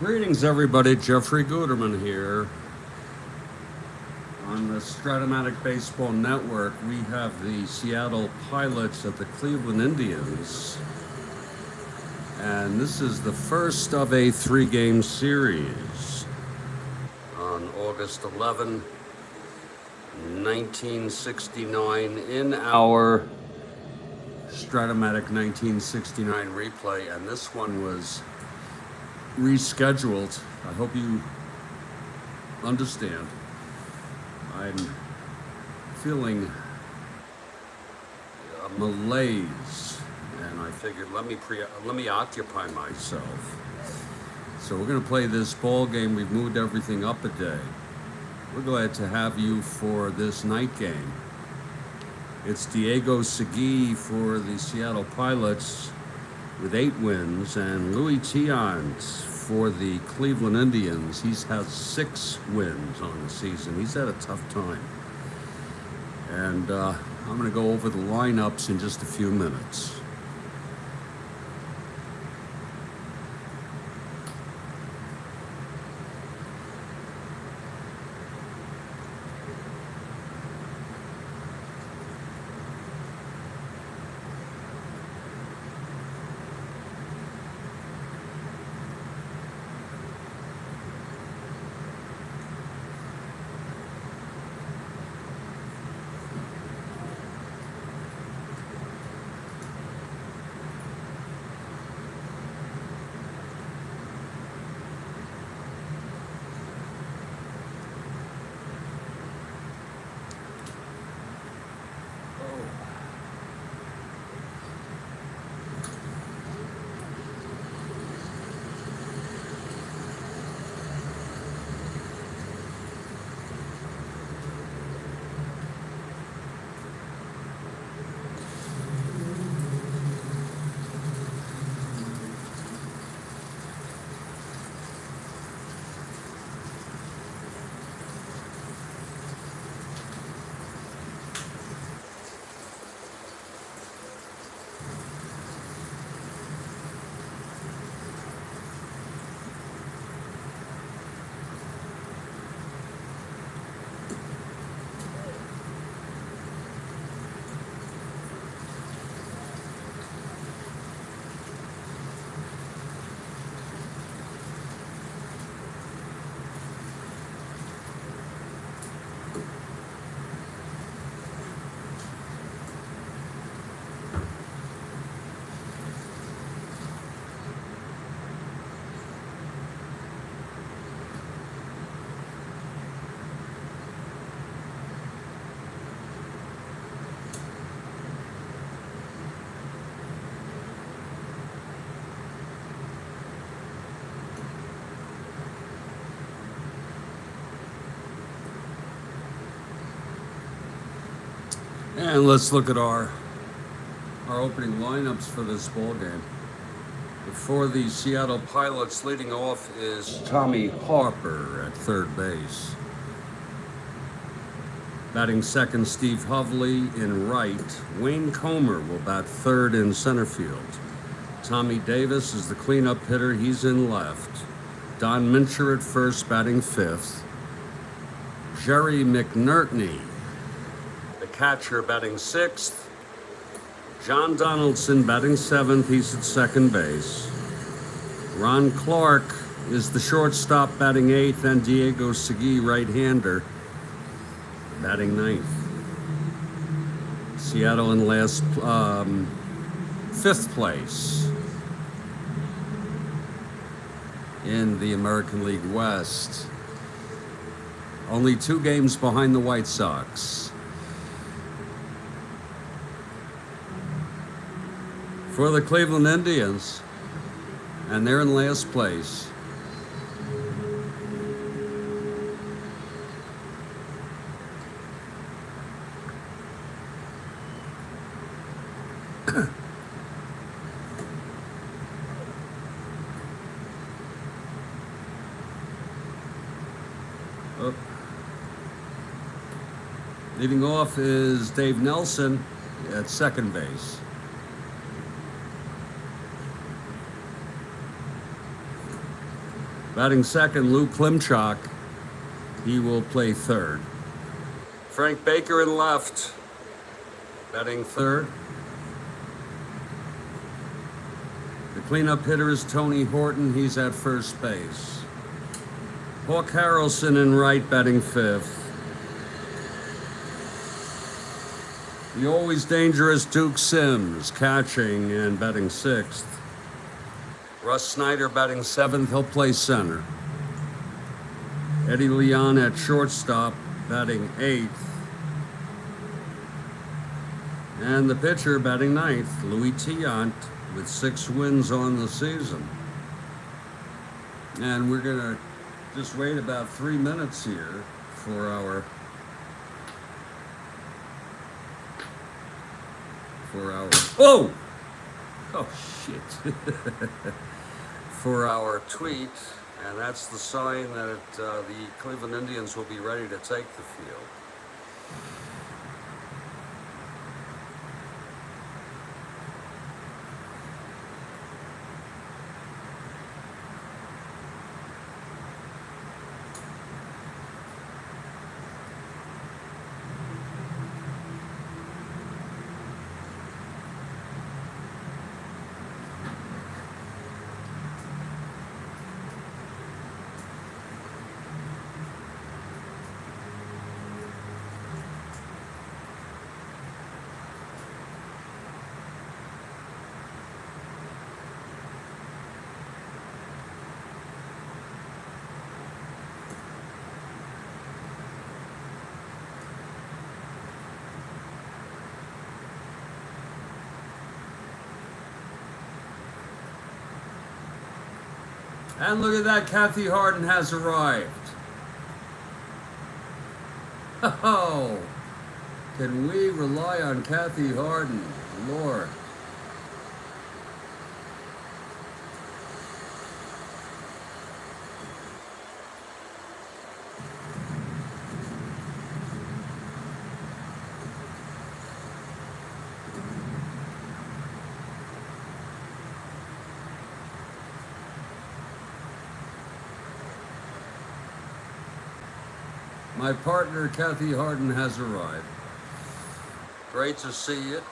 Greetings, everybody. Jeffrey Guterman here. On the Strat-O-Matic Baseball Network, we have the Seattle Pilots at the Cleveland Indians. And this is the first of a three-game series. On August 11, 1969, in our Strat-O-Matic 1969 replay. And this one was rescheduled. I hope you understand. I'm feeling a malaise, and I figured let me occupy myself. So we're going to play this ball game. We've moved everything up a day. We're glad to have you for this night game. It's Diego Segui for the Seattle Pilots with 8 wins, and Louis Tiant for the Cleveland Indians. He's had 6 wins on the season. He's had a tough time. And I'm going to go over the lineups in just a few minutes. And let's look at our opening lineups for this ball game. For the Seattle Pilots, leading off is Tommy Harper at third base. Batting second, Steve Hovley in right. Wayne Comer will bat third in center field. Tommy Davis is the cleanup hitter. He's in left. Don Mincher at first, batting fifth. Jerry McNertney, catcher, batting sixth. John Donaldson batting seventh. He's at second base. Ron Clark is the shortstop, batting eighth, and Diego Segui, right-hander, batting ninth. Seattle in last, fifth place in the American League West. Only 2 games behind the White Sox. For the Cleveland Indians, and they're in last place. Leading off is Dave Nelson at second base. Batting second, Lou Klimchak. He will play third. Frank Baker in left. Batting third. The cleanup hitter is Tony Horton. He's at first base. Hawk Harrelson in right, batting fifth. The always dangerous Duke Sims catching and batting sixth. Russ Snyder batting seventh. He'll play center. Eddie Leon at shortstop, batting eighth. And the pitcher batting ninth, Louis Tiant, with 6 wins on the season. And we're gonna just wait about 3 minutes here for our oh shit for our tweet, and that's the sign that the Cleveland Indians will be ready to take the field. And look at that, Kathy Harden has arrived. Oh, can we rely on Kathy Harden? Lord. My partner, Kathy Harden, has arrived. Great to see you.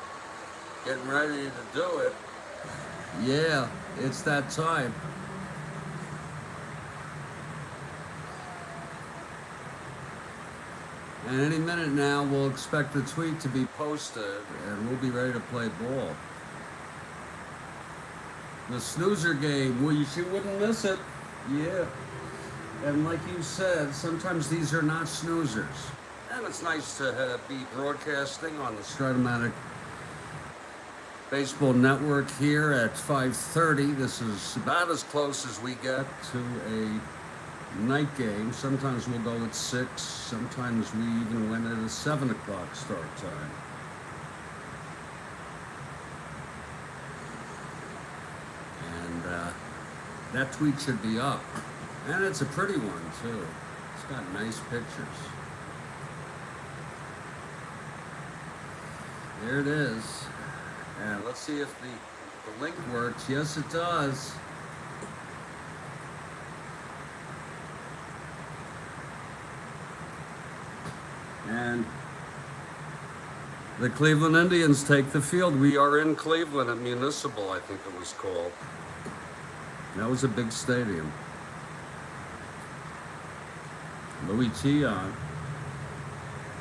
Getting ready to do it. Yeah, it's that time. And any minute now, we'll expect the tweet to be posted, and we'll be ready to play ball. The snoozer game, well, you wouldn't miss it. Yeah. And like you said, sometimes these are not snoozers. And it's nice to be broadcasting on the Strat-O-Matic Baseball Network here at 5:30. This is about as close as we get to a night game. Sometimes we'll go at 6. Sometimes we even went at a 7 o'clock start time. And that tweet should be up. And it's a pretty one, too. It's got nice pictures. There it is. And let's see if the link works. Yes, it does. And the Cleveland Indians take the field. We are in Cleveland at Municipal, I think it was called. That was a big stadium. Louis Tiant,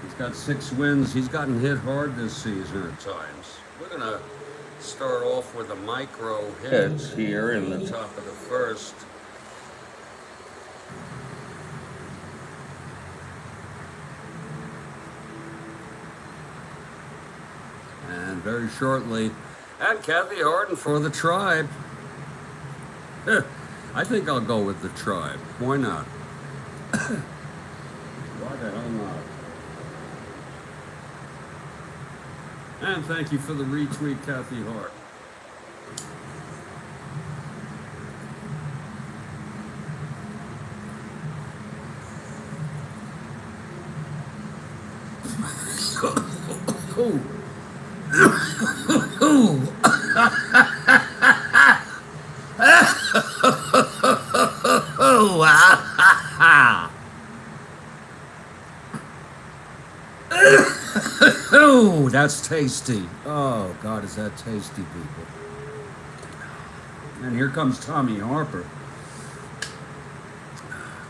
he's got 6 wins. He's gotten hit hard this season at times. We're going to start off with a micro hit here in the top of the first. And very shortly, and Kathy Harden for the Tribe. I think I'll go with the Tribe. Why not? Why the hell not? And thank you for the retweet, Kathy Hart. Oh, that's tasty. Oh, God, is that tasty, people. And here comes Tommy Harper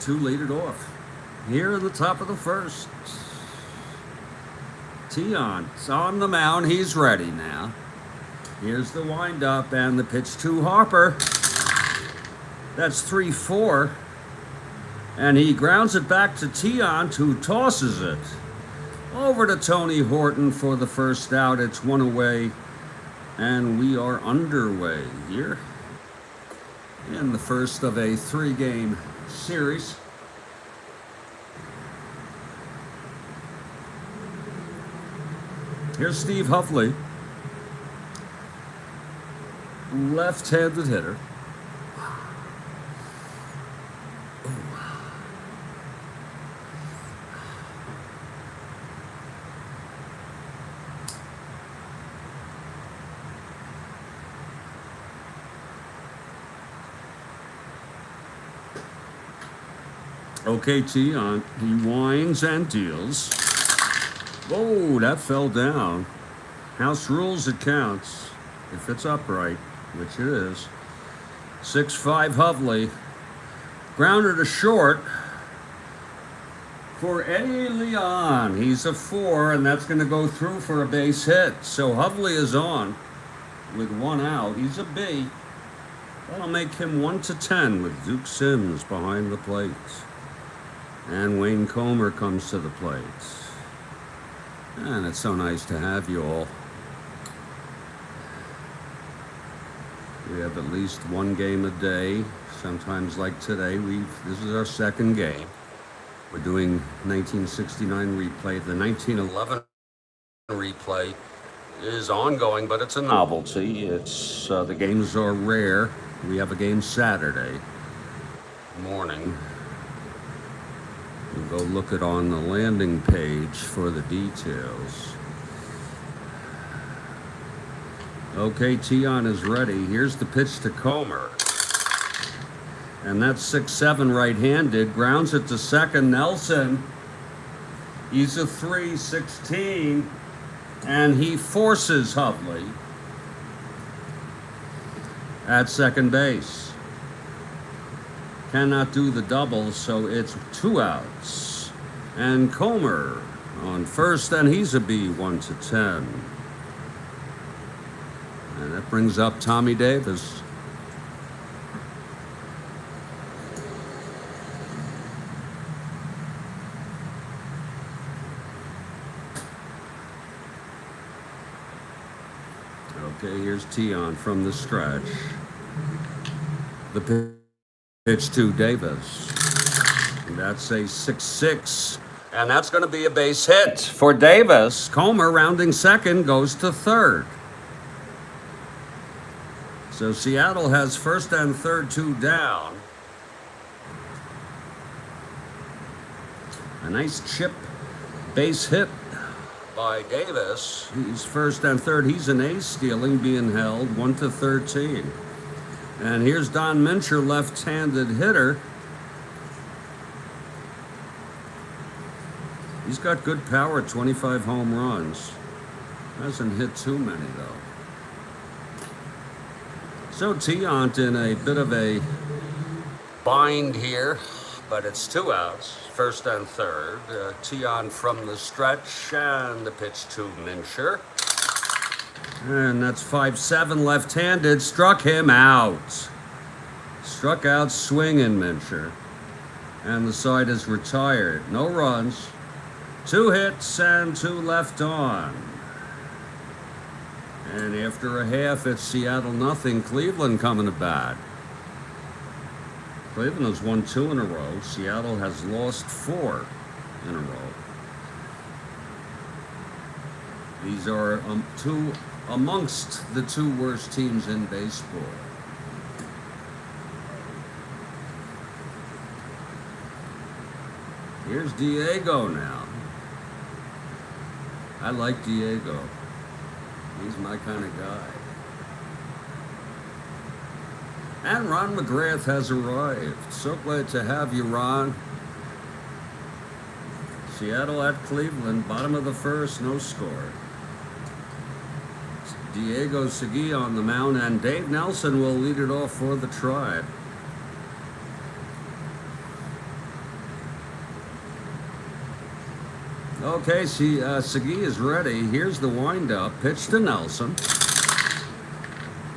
to lead it off. Here at the top of the first. Tiant's on the mound. He's ready now. Here's the windup and the pitch to Harper. That's 3-4. And he grounds it back to Tiant, who tosses it over to Tony Horton for the first out. It's one away, and we are underway here in the first of a 3-game series. Here's Steve Huffley, left-handed hitter. Okay, Tiant, he winds and deals. Whoa, that fell down. House rules, it counts. If it's upright, which it is. 6-5 Hovley. Grounder to short for Eddie Leon. He's a 4, and that's going to go through for a base hit. So Hovley is on with 1 out. He's a B. That'll make him 1-10 with Duke Sims behind the plate. And Wayne Comer comes to the plate. And it's so nice to have you all. We have at least 1 game a day. Sometimes like today, this is our 2nd game. We're doing 1969 replay. The 1911 replay is ongoing, but it's a novelty. It's the games are rare. We have a game Saturday morning. You go look it on the landing page for the details. Okay, Tiant is ready. Here's the pitch to Comer. And that's 6-7 right-handed. Grounds it to second. Nelson. He's a 3-16. And he forces Hovley at second base. Cannot do the double, so it's 2 outs. And Comer on first, and he's a B, 1-10. And that brings up Tommy Davis. Okay, here's Tiant from the stretch. The pitch to Davis. And that's a 6-6. And that's going to be a base hit for Davis. Comer, rounding second, goes to third. So Seattle has first and third, 2 down. A nice chip base hit by Davis. He's first and third. He's an ace stealing, being held 1-13. And here's Don Mincher, left-handed hitter. He's got good power, 25 home runs. Hasn't hit too many, though. So Tiant in a bit of a bind here, but it's 2 outs, first and third. Tiant from the stretch, and the pitch to Mincher. And that's 5-7 left-handed. Struck him out. Struck out swinging, Mincher. And the side is retired. No runs. 2 hits and 2 left on. And after a half, it's Seattle nothing. Cleveland coming to bat. Cleveland has won 2 in a row. Seattle has lost 4 in a row. These are amongst the 2 worst teams in baseball. Here's Diego now. I like Diego. He's my kind of guy. And Ron McGrath has arrived. So glad to have you, Ron. Seattle at Cleveland, bottom of the first, no score. Diego Segui on the mound, and Dave Nelson will lead it off for the Tribe. Okay, Segui is ready. Here's the windup. Pitch to Nelson.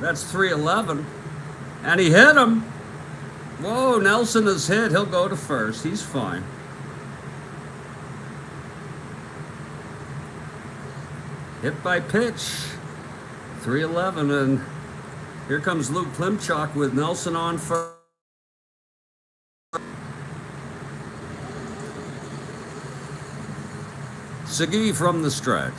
That's 3-11. And he hit him. Whoa, Nelson is hit. He'll go to first. He's fine. Hit by pitch. 3-11, and here comes Luke Klimchuk with Nelson on first. Segui from the stretch.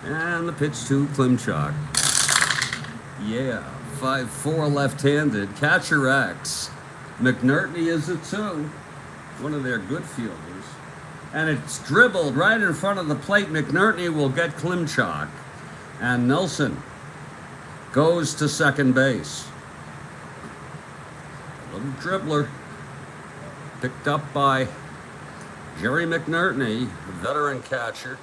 And the pitch to Klimchuk. Yeah, 5-4 left-handed. Catcher X. McNerney is a 2. One of their good fielders. And it's dribbled right in front of the plate. McNerney will get Klimchuk. And Nelson goes to second base. A little dribbler. Picked up by Jerry McNerney, veteran catcher.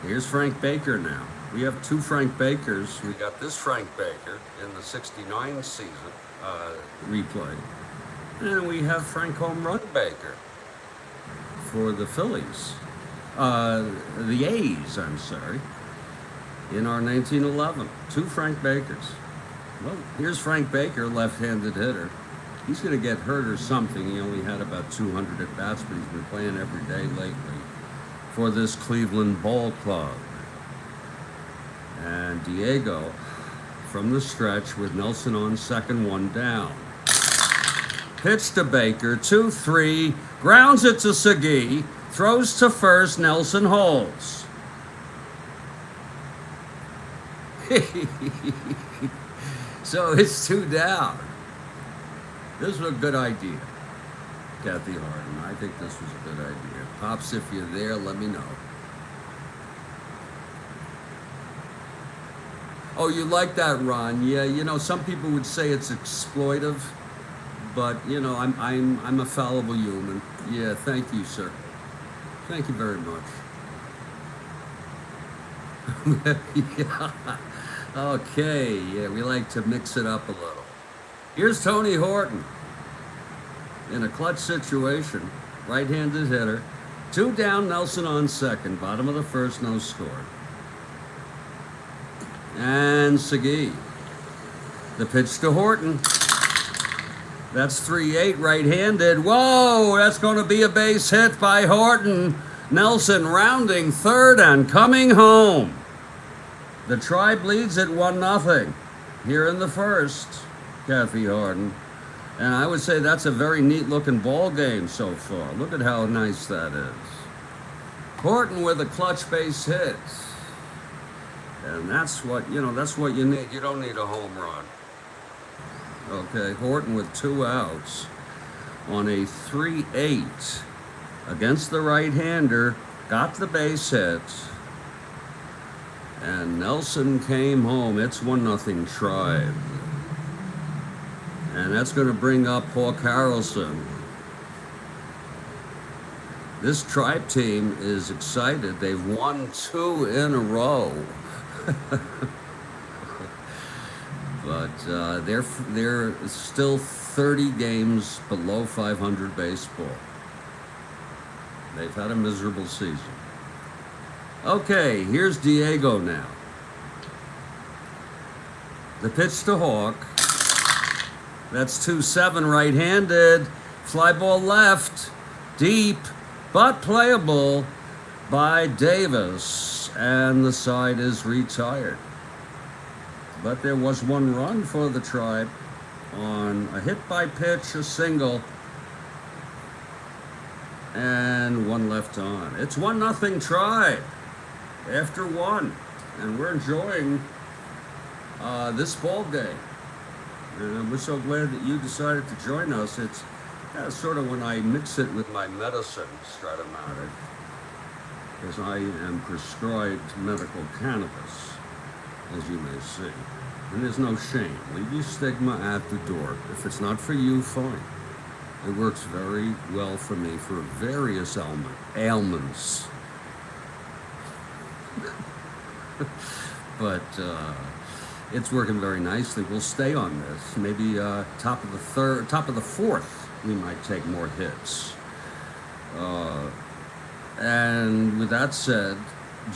Here's Frank Baker now. We have 2 Frank Bakers. We got this Frank Baker in the '69 season replay. And we have Frank Home Run Baker for the Phillies. The A's, I'm sorry, in our 1911. 2 Frank Bakers. Well, here's Frank Baker, left-handed hitter. He's going to get hurt or something. He only had about 200 at-bats, but he's been playing every day lately for this Cleveland ball club. And Diego from the stretch with Nelson on second, 1 down. Pitch to Baker, 2-3, grounds it to Segui, throws to first, Nelson holds. So it's 2 down. This was a good idea, Kathy Harden. I think this was a good idea. Pops, if you're there, let me know. Oh, you like that, Ron? Yeah, you know, some people would say it's exploitive. But you know, I'm a fallible human. Yeah, thank you, sir. Thank you very much. Yeah. Okay, yeah, we like to mix it up a little. Here's Tony Horton in a clutch situation, right-handed hitter. 2 down, Nelson on second, bottom of the first, no score. And Segui, the pitch to Horton. That's 3-8 right-handed. Whoa, that's going to be a base hit by Horton. Nelson rounding third and coming home. The Tribe leads at 1-0 here in the first, Kathy Harden. And I would say that's a very neat-looking ball game so far. Look at how nice that is. Horton with a clutch base hit. And that's what you need. You don't need a home run. Okay, Horton with 2 outs on a 3-8 against the right-hander, got the base hit, and Nelson came home. It's 1-0 Tribe. And that's going to bring up Hawk Harrelson. This Tribe team is excited. They've won 2 in a row. But they're still 30 games below 500 baseball. They've had a miserable season. Okay, here's Diego now. The pitch to Hawk. That's 2-7 right-handed. Fly ball left, deep, but playable by Davis. And the side is retired. But there was 1 run for the Tribe on a hit by pitch, a single, and 1 left on. It's 1-0 Tribe after 1, and we're enjoying this ball game. And we're so glad that you decided to join us. It's sort of when I mix it with my medicine, Strat-O-Matic. because I am prescribed medical cannabis, as you may see. And there's no shame. Leave your stigma at the door. If it's not for you, fine. It works very well for me for various ailments. But it's working very nicely. We'll stay on this. Maybe top of the fourth, we might take more hits. And with that said,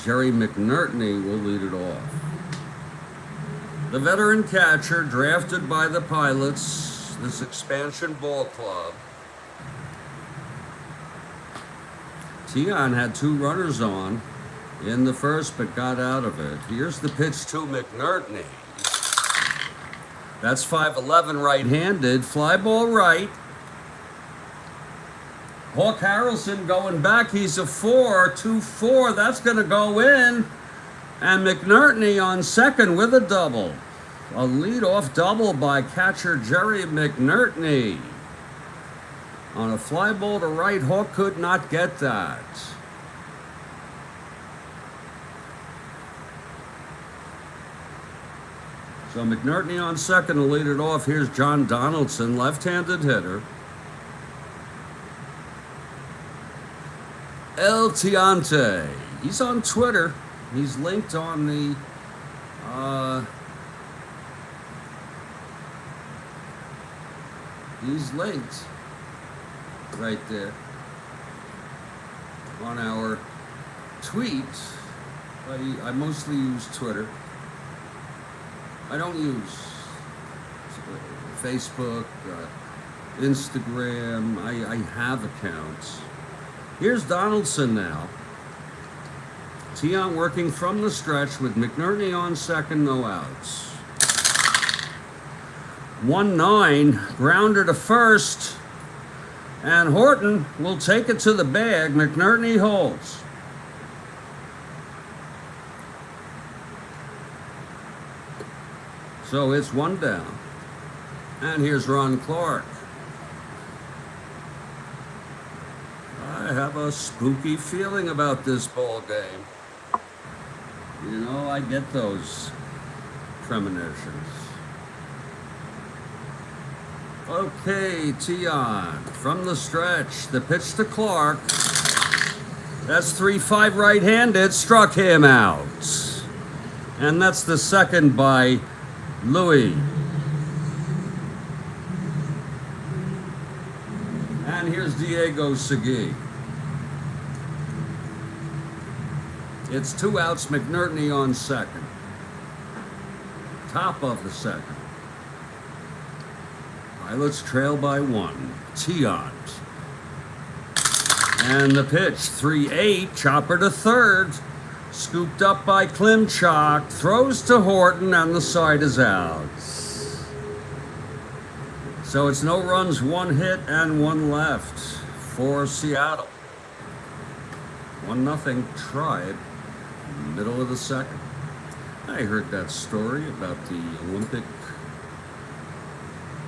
Jerry McNerney will lead it off. The veteran catcher, drafted by the Pilots, this expansion ball club. Tiant had 2 runners on in the first, but got out of it. Here's the pitch to McNerney. That's 5'11", right-handed, fly ball right. Hawk Harrelson going back, he's a 4, 2-4, that's gonna go in. And McNerney on second with a double. A leadoff double by catcher Jerry McNerney. On a fly ball to right, Hawk could not get that. So McNerney on second to lead it off. Here's John Donaldson, left-handed hitter. El Tiante, he's on Twitter. He's linked on the he's linked right there on our tweets. I mostly use Twitter. I don't use Facebook, Instagram. I have accounts. Here's Donaldson now. Tiant working from the stretch with McNerney on second, no outs. 1-9, grounder to first, and Horton will take it to the bag. McNerney holds. So it's 1 down. And here's Ron Clark. I have a spooky feeling about this ball game. You know, I get those premonitions. Okay, Tiant from the stretch. The pitch to Clark. That's 3-5 right-handed. Struck him out. And that's the second by Louis. And here's Diego Segui. It's 2 outs, McNerney on second. Top of the second. Pilots trail by 1. Tiant. And the pitch, 3-8, chopper to third. Scooped up by Klimchak, throws to Horton, and the side is out. So it's no runs, 1 hit, and 1 left for Seattle. 1-0 Tribe, middle of the second. I heard that story about the Olympic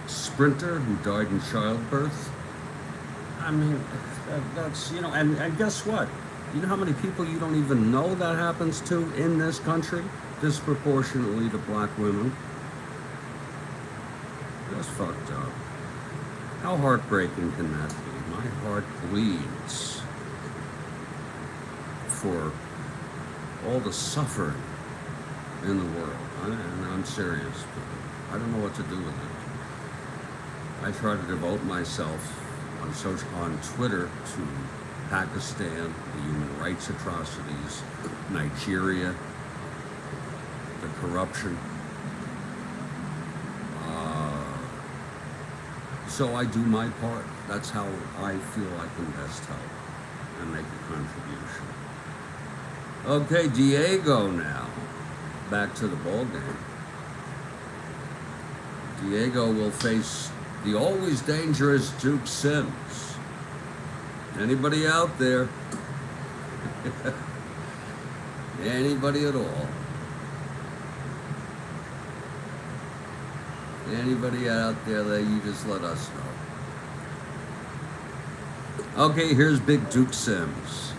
sprinter who died in childbirth. I mean, that's, you know, and guess what? You know how many people you don't even know that happens to in this country? Disproportionately to black women. That's fucked up. How heartbreaking can that be? My heart bleeds for all the suffering in the world. And I'm serious. I don't know what to do with it. I try to devote myself on Twitter to Pakistan, the human rights atrocities, Nigeria, the corruption. So I do my part. That's how I feel I can best help and make a contribution. Okay, Diego now. Back to the ball game. Diego will face the always dangerous Duke Sims. Anybody out there? Anybody at all? Anybody out there that you just let us know. Okay, here's Big Duke Sims.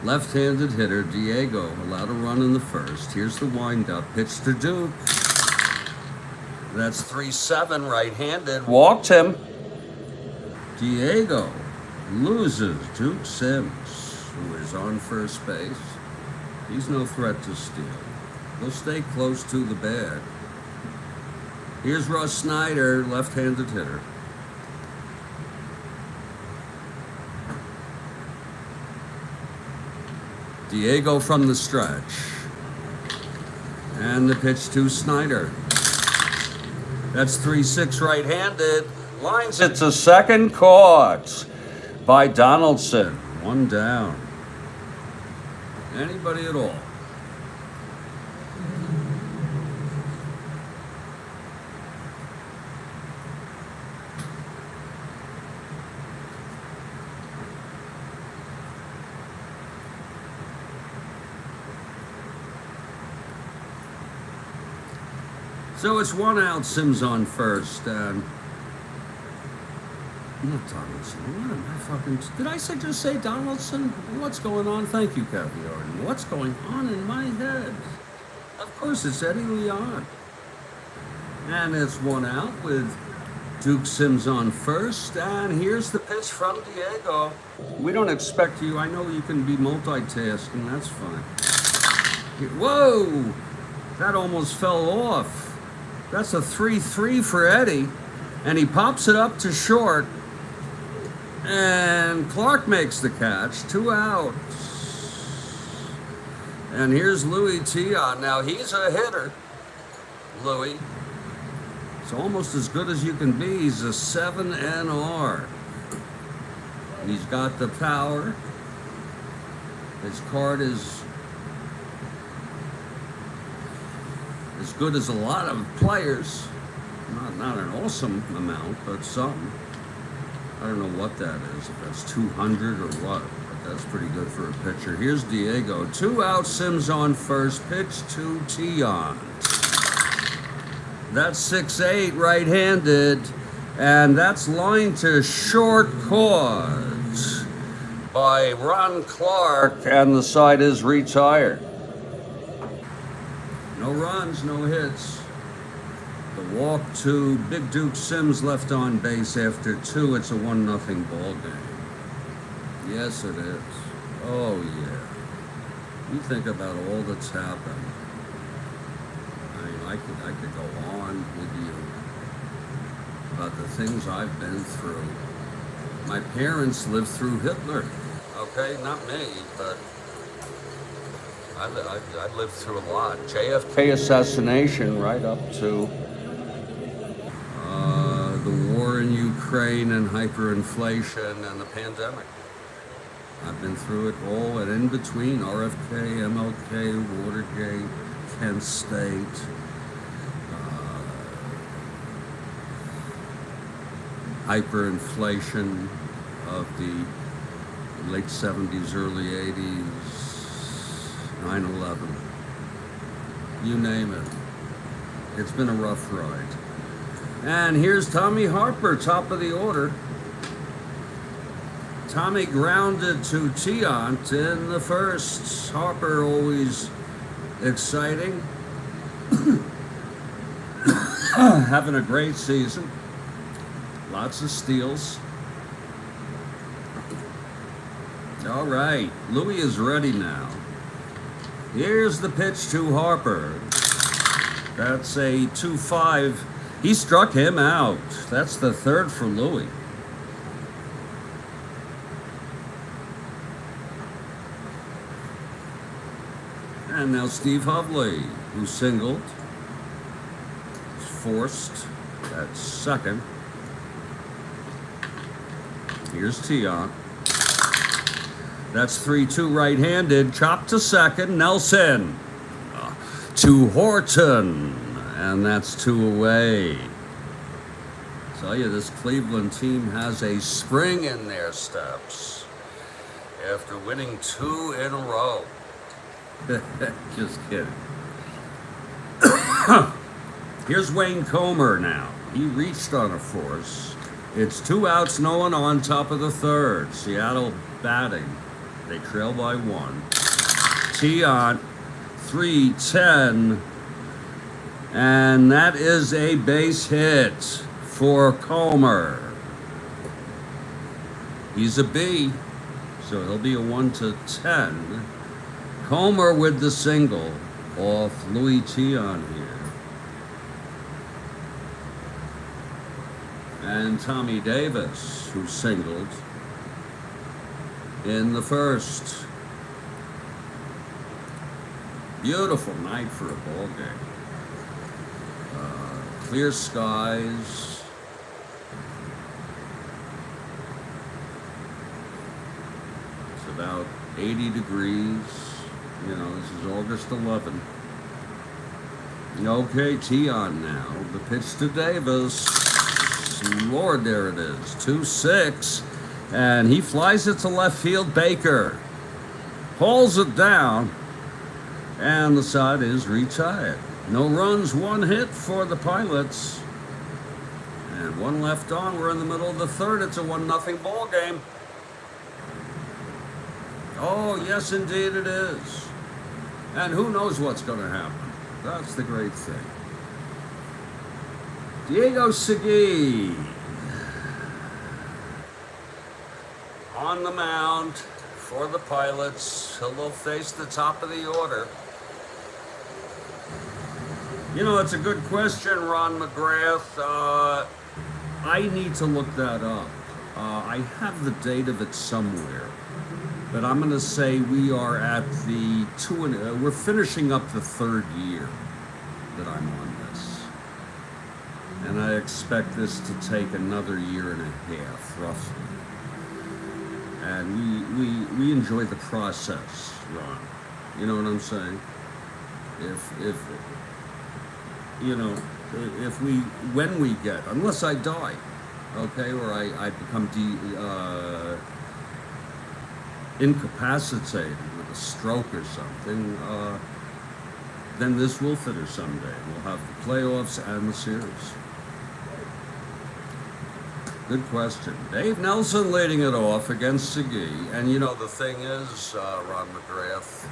Left-handed hitter, Diego, allowed a run in the first. Here's the windup. Pitch to Duke. That's 3-7, right-handed. Walked him. Diego loses Duke Sims, who is on first base. He's no threat to steal. He'll stay close to the bag. Here's Russ Snyder, left-handed hitter. Diego from the stretch. And the pitch to Snyder. That's 3-6 right-handed. Lines it to second, caught by Donaldson. One down. Anybody at all? So it's 1 out, Sims on first, and not Donaldson. What am I fucking? Did I just say Donaldson? What's going on? Thank you, Kathy Arden. What's going on in my head? Of course, it's Eddie Leon. And it's 1 out with Duke Sims on first, and here's the pitch from Diego. We don't expect you. I know you can be multitasking. That's fine. Whoa! That almost fell off. That's a 3-3 for Eddie, and he pops it up to short, and Clark makes the catch. 2 outs. And here's Louis Tiant. Now he's a hitter, Louis. It's almost as good as you can be. He's a 7 NR. He's got the power. His card is as good as a lot of players. Not an awesome amount, but some. I don't know what that is, if that's 200 or what, but that's pretty good for a pitcher. Here's Diego. 2 out, Sims on first. Pitch to Tiant. That's 6-8, right-handed, and that's lined to short, caught by Ron Clark, and the side is retired. No runs, no hits. The walk to Big Duke Sims left on base after 2. It's a 1-0 ball game. Yes, it is. Oh, yeah. You think about all that's happened. I mean, I could go on with you about the things I've been through. My parents lived through Hitler. Okay, not me, but I lived through a lot. JFK assassination right up to the war in Ukraine and hyperinflation and the pandemic. I've been through it all, and in between, RFK, MLK, Watergate, Kent State, hyperinflation of the late 70s, early 80s, 9/11. You name it. It's been a rough ride. And here's Tommy Harper, top of the order. Tommy grounded to Tiant in the first. Harper always exciting. Having a great season. Lots of steals. All right, Louis is ready now. Here's the pitch to Harper. That's a 2-5. He struck him out. That's the third for Louis. And now Steve Hovley, who singled, is forced at second. Here's Tiant. That's 3-2 right-handed. Chop to second. Nelson to Horton. And that's 2 away. Tell you, this Cleveland team has a spring in their steps after winning 2 in a row. Just kidding. Here's Wayne Comer now. He reached on a force. It's 2 outs, no one on, top of the third. Seattle batting. They trail by 1. Tiant, 3-10. And that is a base hit for Comer. He's a B, so he'll be a 1-10. Comer with the single off Louis Tiant here. And Tommy Davis, who singled in the first. Beautiful night for a ball game. Clear skies. It's about 80 degrees. You know, this is August 11. Okay, Tiant now. The pitch to Davis. Lord, there it is. 2-6. And he flies it to left field. Baker hauls it down. And the side is retired. No runs, 1 hit for the Pilots. And 1 left on. We're in the middle of the third. It's a 1-0 ball game. Oh, yes, indeed it is. And who knows what's going to happen. That's the great thing. Diego Segui on the mound for the Pilots. He'll face the top of the order. You know, it's a good question, Ron McGrath. I need to look that up. I have the date of it somewhere, but I'm going to say we are at the we're finishing up the 3rd year that I'm on this, and I expect this to take another 1.5 years, roughly. And we enjoy the process, Ron. You know what I'm saying? If you know, when we get, unless I die, okay, or I become incapacitated with a stroke or something, then this will finish someday. We'll have the playoffs and the series. Good question. Dave Nelson leading it off against Segui. And you know, the thing is, Ron McGrath,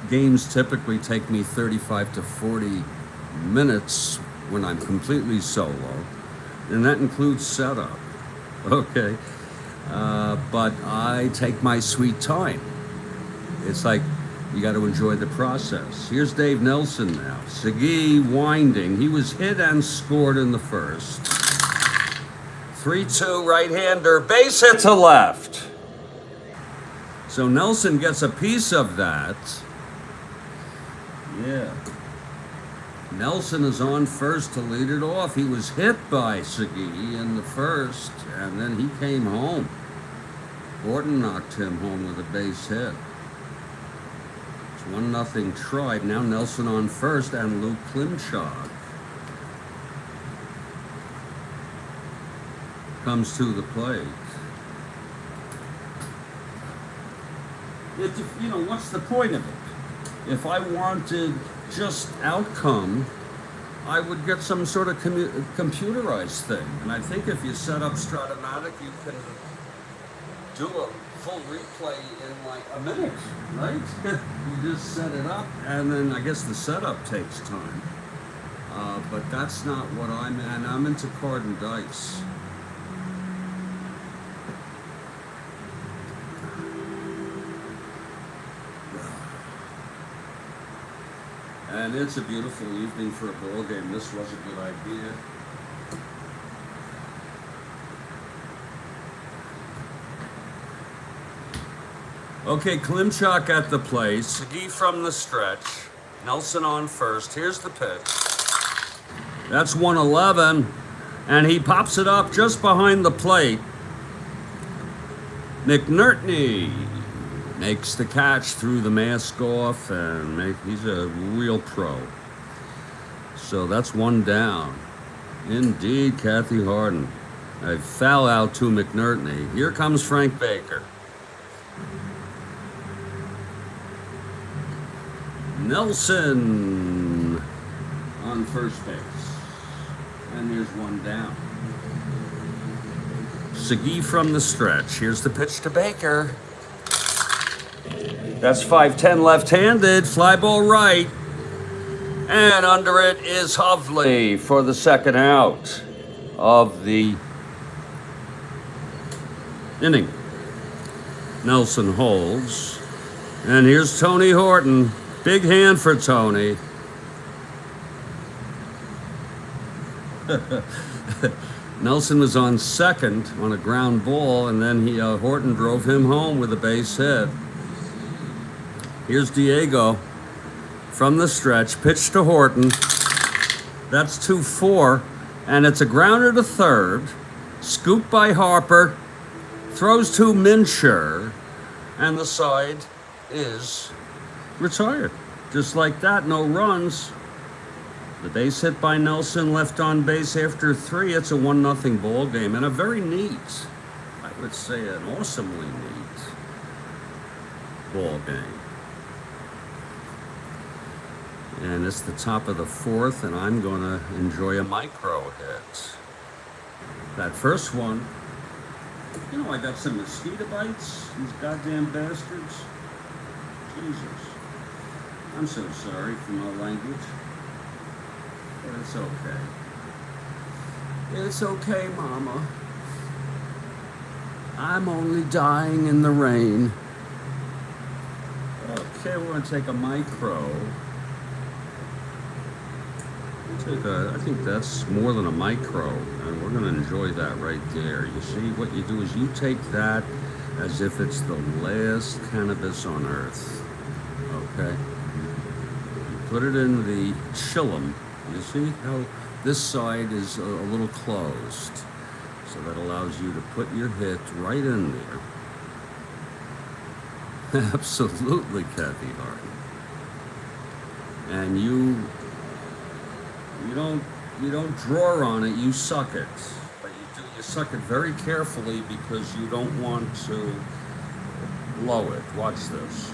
games typically take me 35 to 40 minutes when I'm completely solo, and that includes setup, okay? But I take my sweet time. It's like you got to enjoy the process. Here's Dave Nelson now. Segui winding. He was hit and scored in the first. 3-2 right-hander, base hit to left. So Nelson gets a piece of that. Yeah. Nelson is on first to lead it off. He was hit by Segui in the first, and then he came home. Gordon knocked him home with a base hit. It's 1-0 Tribe. Now Nelson on first, and Luke Klimchak comes to the plate. You know, what's the point of it? If I wanted just outcome, I would get some sort of computerized thing. And I think if you set up Strat-O-Matic, you can do a full replay in like a minute, right? You just set it up, and then I guess the setup takes time. But that's not what I'm into card and dice. And it's a beautiful evening for a ball game. This was a good idea. Okay, Klimchak at the plate. Segui from the stretch. Nelson on first. Here's the pitch. That's 1-11. And he pops it up just behind the plate. McNertney makes the catch, threw the mask off, and he's a real pro. So that's 1 down. Indeed, Kathy Harden. A foul out to McNertney. Here comes Frank Baker. Nelson on first base. And there's 1 down. Segui from the stretch. Here's the pitch to Baker. That's 5-10 left-handed. Fly ball right. And under it is Hovley for the second out of the inning. Nelson holds. And here's Tony Horton. Big hand for Tony. Nelson was on second on a ground ball, and then Horton drove him home with a base hit. Here's Diego from the stretch. Pitch to Horton. That's 2-4, and it's a grounder to third. Scooped by Harper. Throws to Minshew, and the side is retired. Just like that, no runs. The base hit by Nelson, left on base after 3. It's a 1-0 ball game, and a very neat, I would say an awesomely neat ball game. And it's the top of the 4th, and I'm going to enjoy a micro hit. That first one, you know, I got some mosquito bites, these goddamn bastards. Jesus. I'm so sorry for my language. But it's okay. It's okay, Mama. I'm only dying in the rain. Okay, we're going to take a micro. I think that's more than a micro, and we're going to enjoy that right there. You see, what you do is you take that as if it's the last cannabis on earth. Okay? You put it in the chillum. You see how this side is a little closed. So that allows you to put your hit right in there. Absolutely, Kathy Harden. And you don't draw on it, you suck it. But you suck it very carefully because you don't want to blow it. Watch this.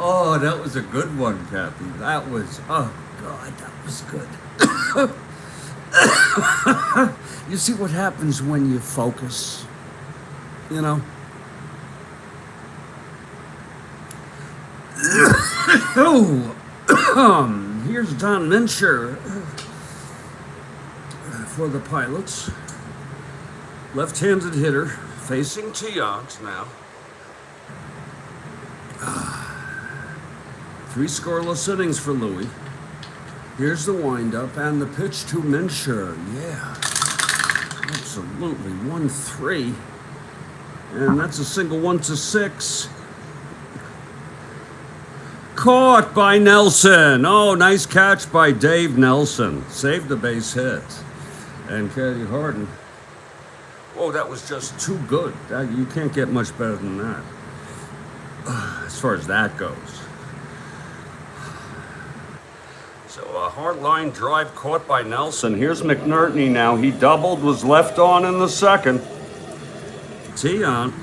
Oh, that was a good one, Kathy. That was, oh God, that was good. You see what happens when you focus, you know? Here's Don Minshew for the Pilots. Left-handed hitter facing Tiant now. 3 scoreless innings for Louis. Here's the windup and the pitch to Minshew. Yeah, absolutely 1-3, and that's a single 1-6. Caught by Nelson. Oh, nice catch by Dave Nelson. Saved the base hit. And Kathy Harden. Oh, that was just too good. You can't get much better than that. As far as that goes. So a hard line drive caught by Nelson. Here's McNerney now. He doubled, was left on in the second. Tiant.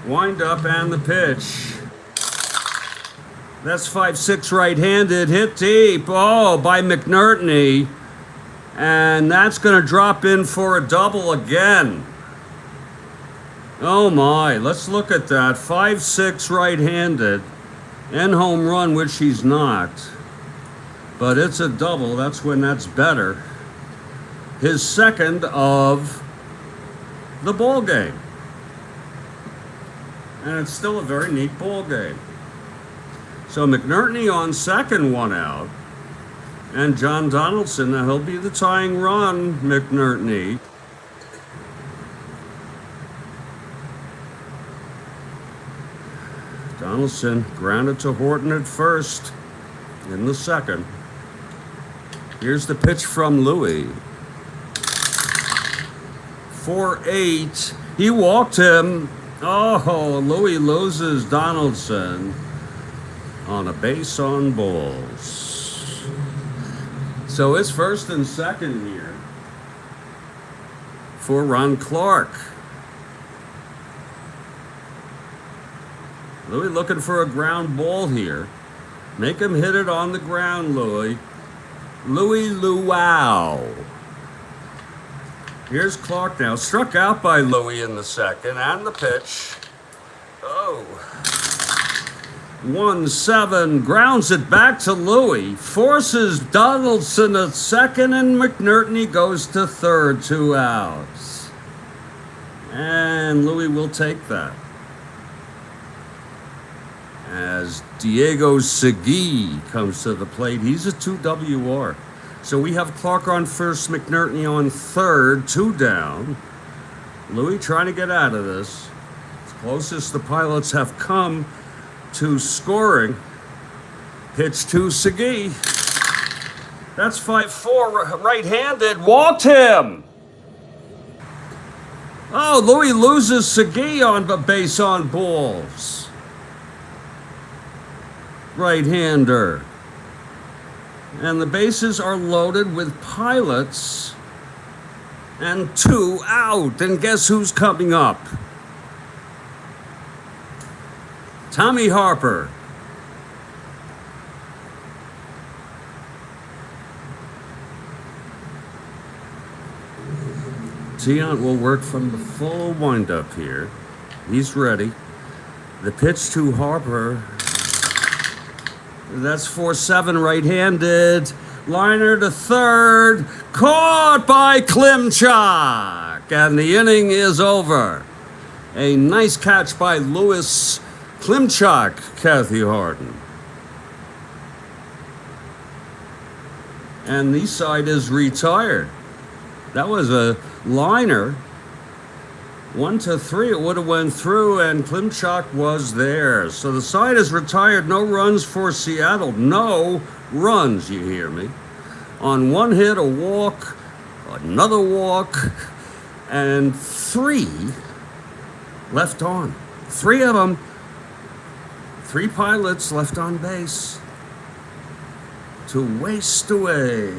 Wind up and the pitch. That's 5-6 right-handed. Hit deep. Oh, by McNerney. And that's going to drop in for a double again. Oh my, let's look at that. 5-6 right-handed and home run, which he's not. But it's a double. That's when that's better. His second of the ball game. And it's still a very neat ball game. So McNerney on second, 1 out. And John Donaldson, now he'll be the tying run, McNerney. Donaldson grounded to Horton at first in the second. Here's the pitch from Louis. 4-8. He walked him. Oh, Louis loses Donaldson on a base on balls. So it's first and second here for Ron Clark. Louis looking for a ground ball here. Make him hit it on the ground, Louis. Louis Luau. Here's Clark now. Struck out by Louis in the second, and the pitch. Oh. 1-7. Grounds it back to Louis. Forces Donaldson at second, and McNerney goes to third. 2 outs. And Louis will take that. As Diego Segui comes to the plate, he's a 2 WR. So we have Clark on first, McNerney on third, 2 down. Louis trying to get out of this. It's closest the Pilots have come to scoring. Pitch to Segui. That's 5-4, right-handed. Walked him. Oh, Louis loses Segui on the base on balls. Right-hander. And the bases are loaded with Pilots and 2 out. And guess who's coming up? Tommy Harper. Tiant will work from the full windup here. He's ready. The pitch to Harper. That's 4-7 right-handed. Liner to third. Caught by Klimchak. And the inning is over. A nice catch by Louis Klimchak, Kathy Harden. And the side is retired. That was a liner. 1-3, it would have went through, and Klimchak was there. So the side is retired. No runs for Seattle. No runs, you hear me. On 1 hit, a walk, another walk, and 3 left on. 3 of them. 3 Pilots left on base to waste away.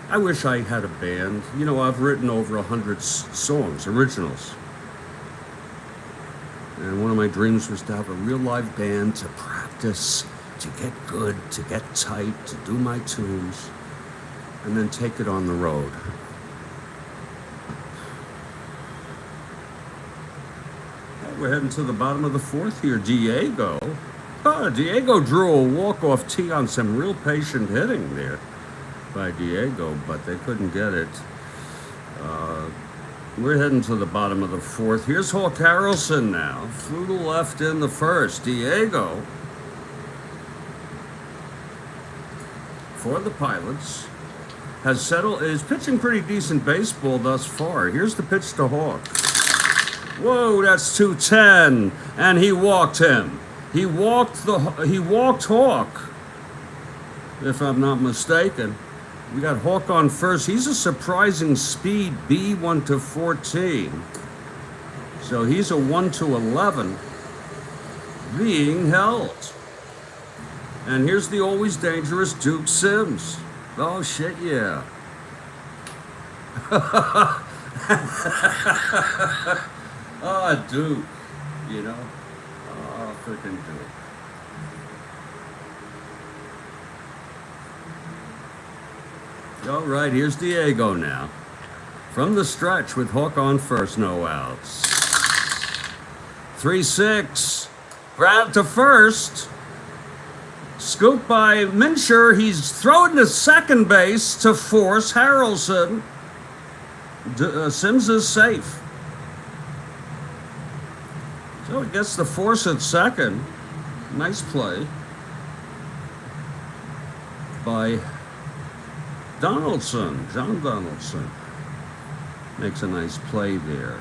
I wish I had a band. You know, I've written over 100 songs, originals. And one of my dreams was to have a real live band to practice, to get good, to get tight, to do my tunes, and then take it on the road. We're heading to the bottom of the 4th here. Diego. Diego drew a walk-off tee on some real patient hitting there by Diego, but they couldn't get it. We're heading to the bottom of the 4th. Here's Hawk Harrelson now. Flew to left in the first. Diego, for the Pilots, has settled, is pitching pretty decent baseball thus far. Here's the pitch to Hawk. Whoa, that's 2-10, and he walked him. He walked Hawk, if I'm not mistaken. We got Hawk on first. He's a surprising speed, B 1-14. So he's a 1-11 being held. And here's the always dangerous Duke Sims. Oh, shit, yeah. Oh, Duke, you know. Oh, freaking Duke. All right, here's Diego now. From the stretch with Hawk on first, no outs. 3-6. Ground to first. Scooped by Minshew. He's throwing to second base to force Harrelson. Sims is safe. So he gets the force at second. Nice play by Donaldson. John Donaldson makes a nice play there.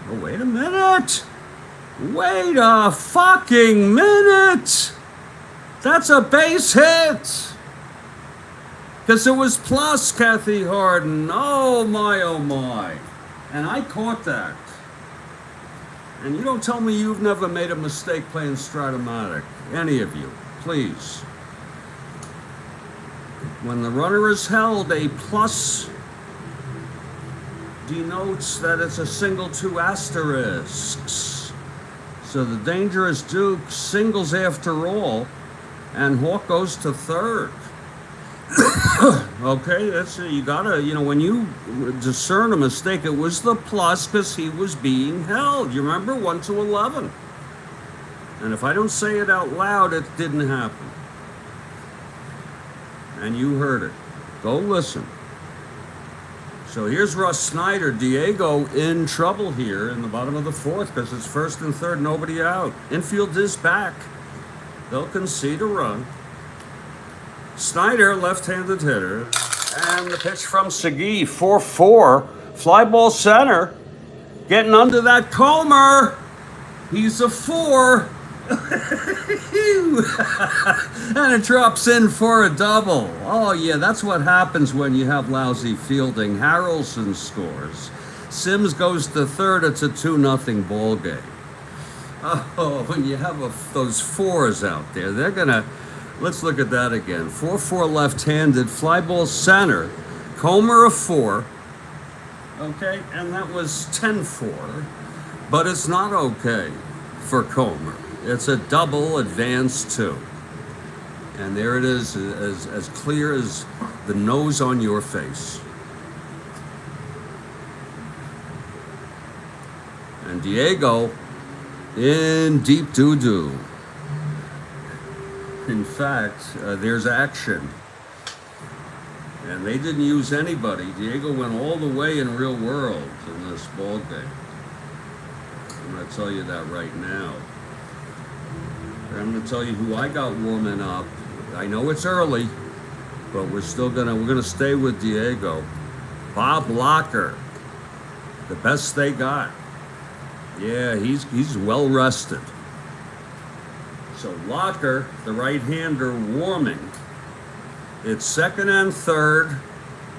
Oh, wait a minute. Wait a fucking minute. That's a base hit. Because it was plus Kathy Harden. Oh my, oh my. And I caught that. And you don't tell me you've never made a mistake playing Strat-O-Matic. Any of you, please. When the runner is held, a plus denotes that it's a single 2 asterisks. So the dangerous Duke singles after all, and Hawk goes to third. Okay, that's you gotta, when you discern a mistake, it was the plus because he was being held. You remember 1 to 11. And if I don't say it out loud, it didn't happen. And you heard it. Go listen. So here's Russ Snyder. Diego in trouble here in the bottom of the fourth because it's first and third, nobody out. Infield is back. They'll concede a run. Snyder, left-handed hitter. And the pitch from Segui, 4-4. Fly ball center. Getting under that Comer. He's a 4. And it drops in for a double. Oh, yeah, that's what happens when you have lousy fielding. Harrelson scores. Sims goes to third. It's a 2-0 ball game. Oh, when you have those 4s out there, they're going to... Let's look at that again. 4-4 left-handed, fly ball center. Comer a 4. Okay, and that was 10-4. But it's not okay for Comer. It's a double advance 2. And there it is, as clear as the nose on your face. And Diego in deep doo-doo. In fact, there's action. And they didn't use anybody. Diego went all the way in real world in this ball game. I'm going to tell you that right now. And I'm going to tell you who I got warming up. I know it's early, but we're gonna stay with Diego. Bob Locker, the best they got. Yeah, he's well rested. So Locker, the right-hander, warming. It's second and third,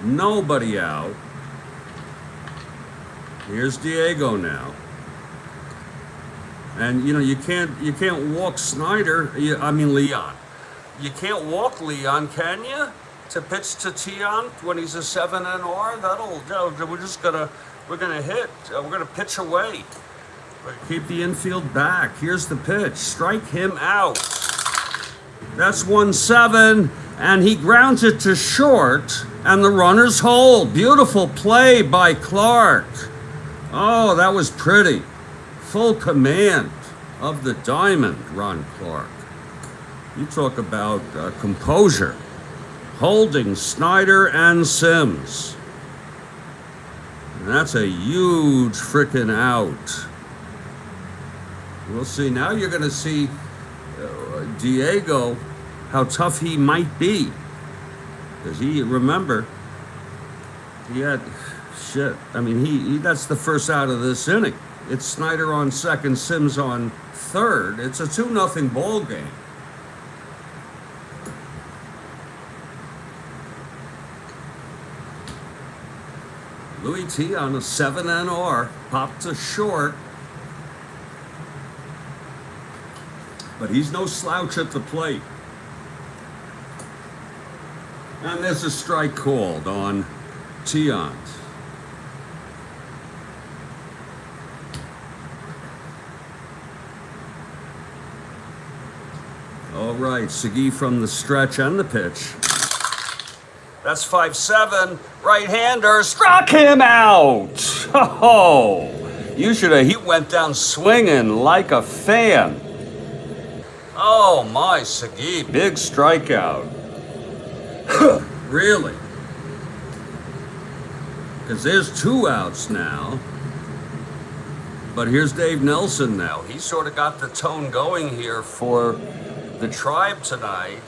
nobody out. Here's Diego now. And you can't walk Snyder. Leon. You can't walk Leon, can you? To pitch to Tiant when he's a 7-R. We're gonna hit. We're gonna pitch away. Keep the infield back. Here's the pitch. Strike him out. That's 1-7, and he grounds it to short, and the runners hold. Beautiful play by Clark. Oh, that was pretty. Full command of the diamond, Ron Clark. You talk about composure. Holding Snyder and Sims. And that's a huge frickin' out. We'll see. Now you're going to see Diego, how tough he might be. Because remember, he had shit. That's the first out of this inning. It's Snyder on second, Sims on third. It's a 2-0 ball game. Louis T on a 7-R, popped to short. But he's no slouch at the plate. And there's a strike called on Tiant. All right, Segui from the stretch and the pitch. That's 5-7. Right-hander struck him out. Oh, he went down swinging like a fan. Oh my, Segui, big strikeout. Really? Because there's 2 outs now. But here's Dave Nelson now. He sort of got the tone going here for the Tribe tonight.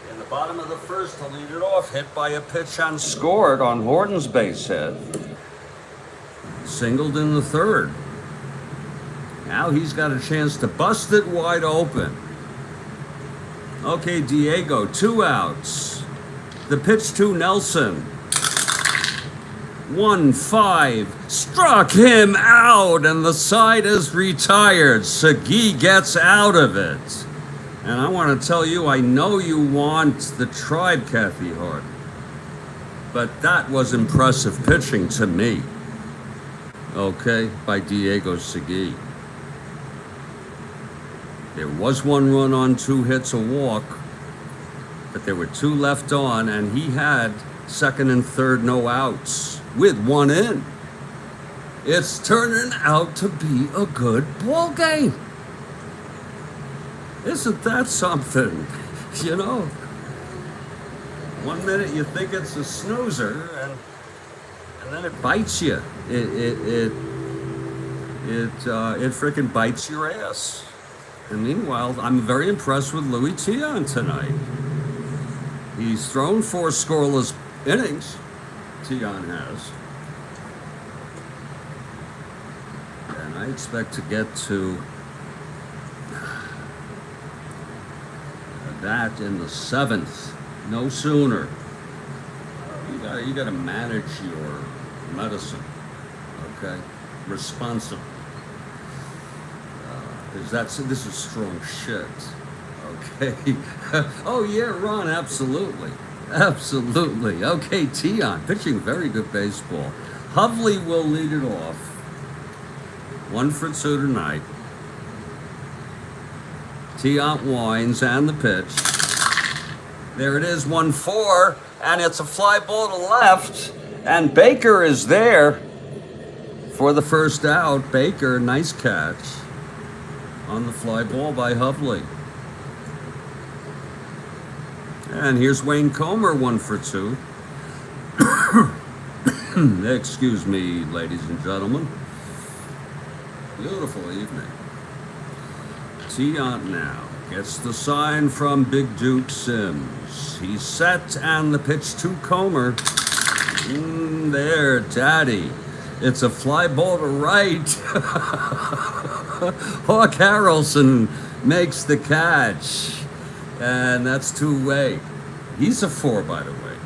In the bottom of the first to lead it off, hit by a pitch and scored on Horton's base hit. Singled in the third. Now he's got a chance to bust it wide open. Okay, Diego, 2 outs. The pitch to Nelson. 1-5. Struck him out, and the side is retired. Segui gets out of it. And I want to tell you, I know you want the Tribe, Kathy Hart. But that was impressive pitching to me. Okay, by Diego Segui. There was 1 run on 2 hits, a walk, but there were 2 left on, and he had second and third no outs with 1 in. It's turning out to be a good ball game. Isn't that something? You know, 1 minute you think it's a snoozer, and then it bites you. It freaking bites your ass. And meanwhile, I'm very impressed with Louis Tiant tonight. He's thrown 4 scoreless innings. Tiant has. And I expect to get to that in the 7th. No sooner. You gotta manage your medicine. Okay? Responsibly. Because this is strong shit. Okay. Oh yeah, Ron, absolutely. Absolutely. Okay, Tiant, pitching very good baseball. Hovley will lead it off. 1 for 2 tonight. Tiant winds and the pitch. There it is, 1-4, and it's a fly ball to left, and Baker is there for the first out. Baker, nice catch on the fly ball by Hovley. And here's Wayne Comer, 1 for 2. Excuse me, ladies and gentlemen. Beautiful evening. Tiant now gets the sign from Big Duke Sims. He's set, and the pitch to Comer. There, Daddy. It's a fly ball to right. Hawk Harrelson makes the catch. And that's 2-way. He's a 4, by the way.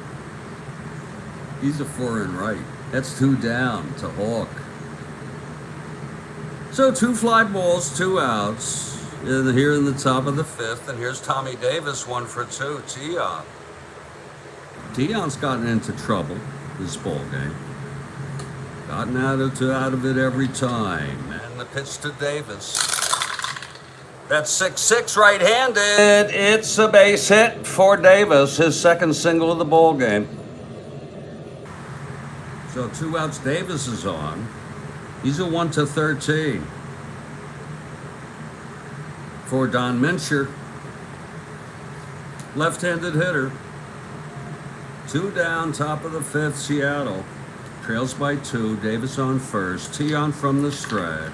He's a 4 in right. That's 2 down to Hawk. So 2 fly balls, 2 outs. Here in the top of the 5th. And here's Tommy Davis, 1 for 2. Tiant. Tiant's gotten into trouble this ball game. Gotten out of it every time. And the pitch to Davis. That's 6-6 right-handed. It's a base hit for Davis, his second single of the ball game. So 2 outs, Davis is on. He's a 1-13 for Don Mincher. Left-handed hitter. 2 down, top of the 5th, Seattle. Trails by 2, Davis on first. Tiant from the stretch.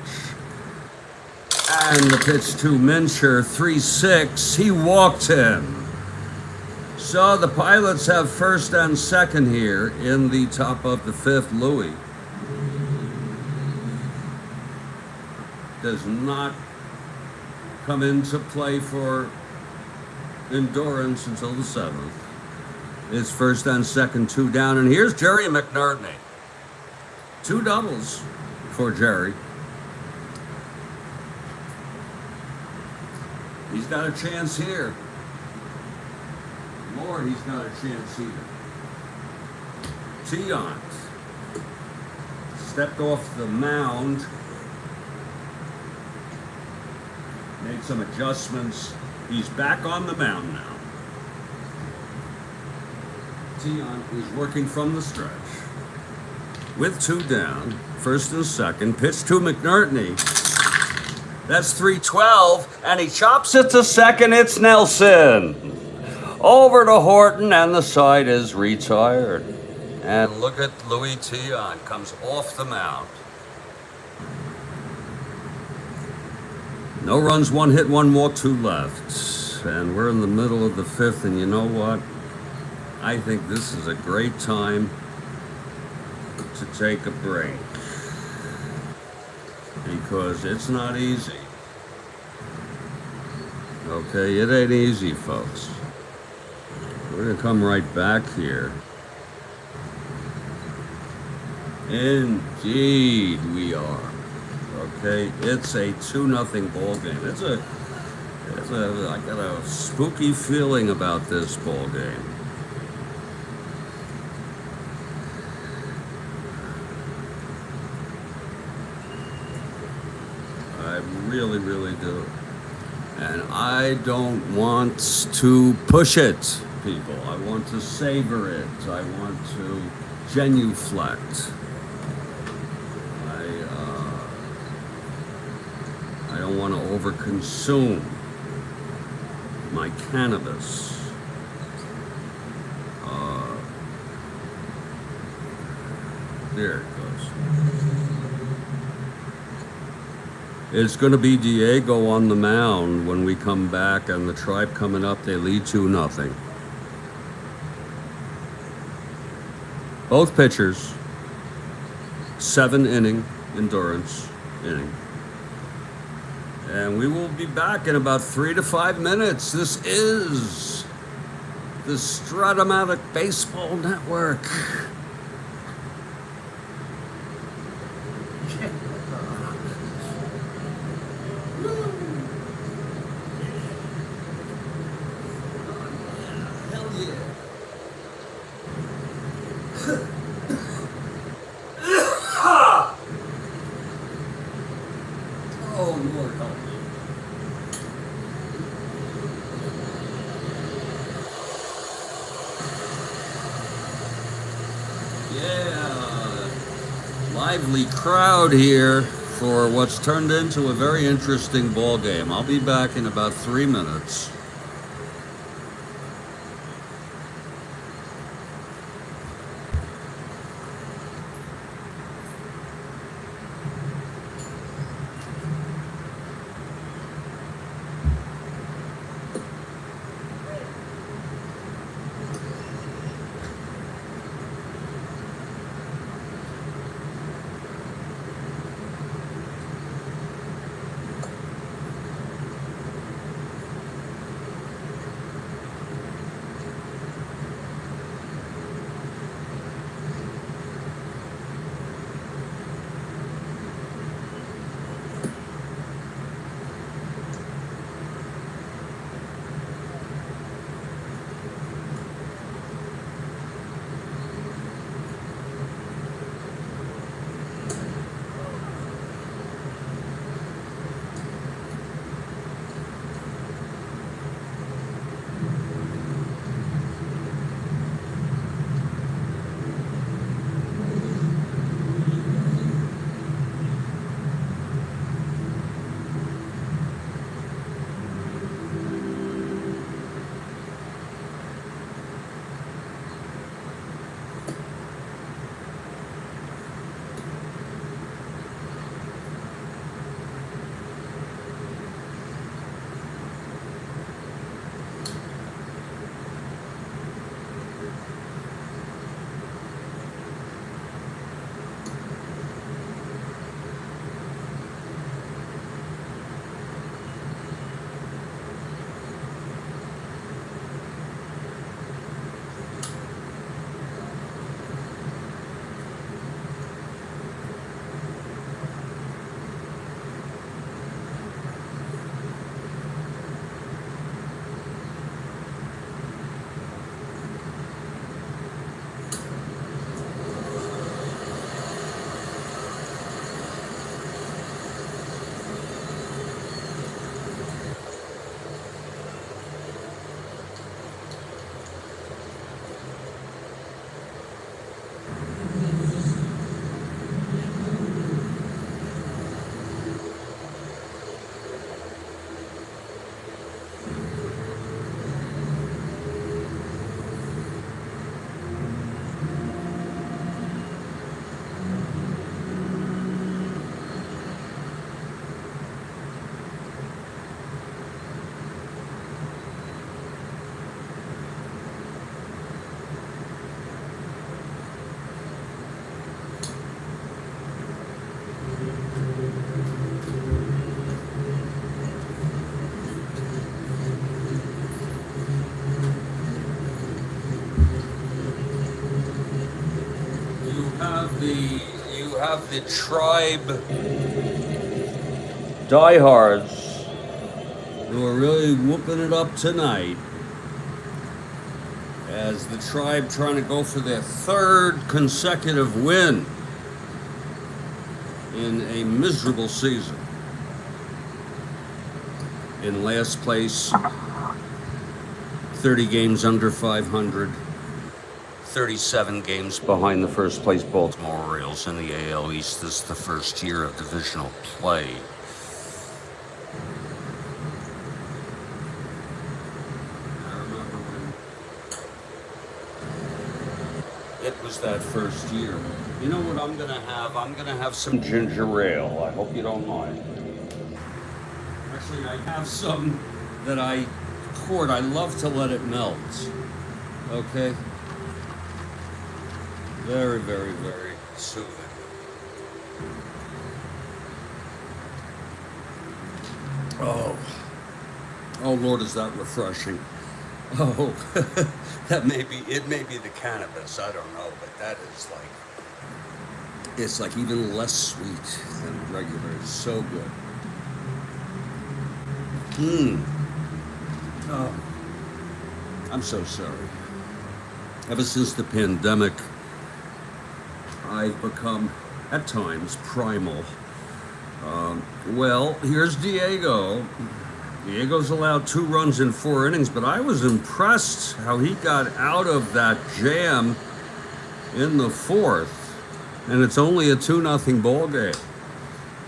And the pitch to Mincher, 3-6. He walked him. So the Pilots have first and second here in the top of the 5th. Louis does not come into play for endurance until the 7th. It's first and second, 2 down. And here's Jerry McNerney. 2 doubles for Jerry. He's got a chance here. Lord, he's got a chance here. Tiant stepped off the mound. Made some adjustments. He's back on the mound now. Tiant is working from the stretch. With 2 down, first and second. Pitch to McNerney. That's 3-12, and he chops it to second. It's Nelson. Over to Horton, and the side is retired. And look at Louis Tiant, comes off the mound. No runs, one hit, one walk, two left. And we're in the middle of the fifth, and you know what? I think this is a great time to take a break because it's not easy. Okay, it ain't easy, folks. We're gonna come right back here. Indeed, we are. Okay, it's a 2-0 ball game. I got a spooky feeling about this ball game. I really, really do. And I don't want to push it, people. I want to savor it. I want to genuflect. I don't want to overconsume my cannabis. There it goes. It's going to be Diego on the mound when we come back, and the Tribe coming up. They lead 2-0. Both pitchers, 7-inning endurance inning. And we will be back in about 3 to 5 minutes. This is the Strat-O-Matic Baseball Network. Oh, Lord help me. Yeah, lively crowd here for what's turned into a very interesting ball game. I'll be back in about 3 minutes. the tribe diehards who are really whooping it up tonight as the tribe trying to go for their third consecutive win in a miserable season. In last place, 30 games under 500, 37 games behind the first place Baltimore Orioles in the AL East. This is the first year of divisional play. I remember when it was that first year. You know what I'm gonna have? I'm gonna have some ginger ale. I hope you don't mind. Actually, I have some that I poured. I love to let it melt. Okay? Very, very, very soothing. Oh. Oh, Lord, is that refreshing. Oh, it may be the cannabis, I don't know, but that is it's like even less sweet than regular. It's so good. Oh, I'm so sorry. Ever since the pandemic, I've become, at times, primal. Well, here's Diego. Diego's allowed 2 runs in 4 innings, but I was impressed how he got out of that jam in the 4th, and it's only a 2-0 ball game.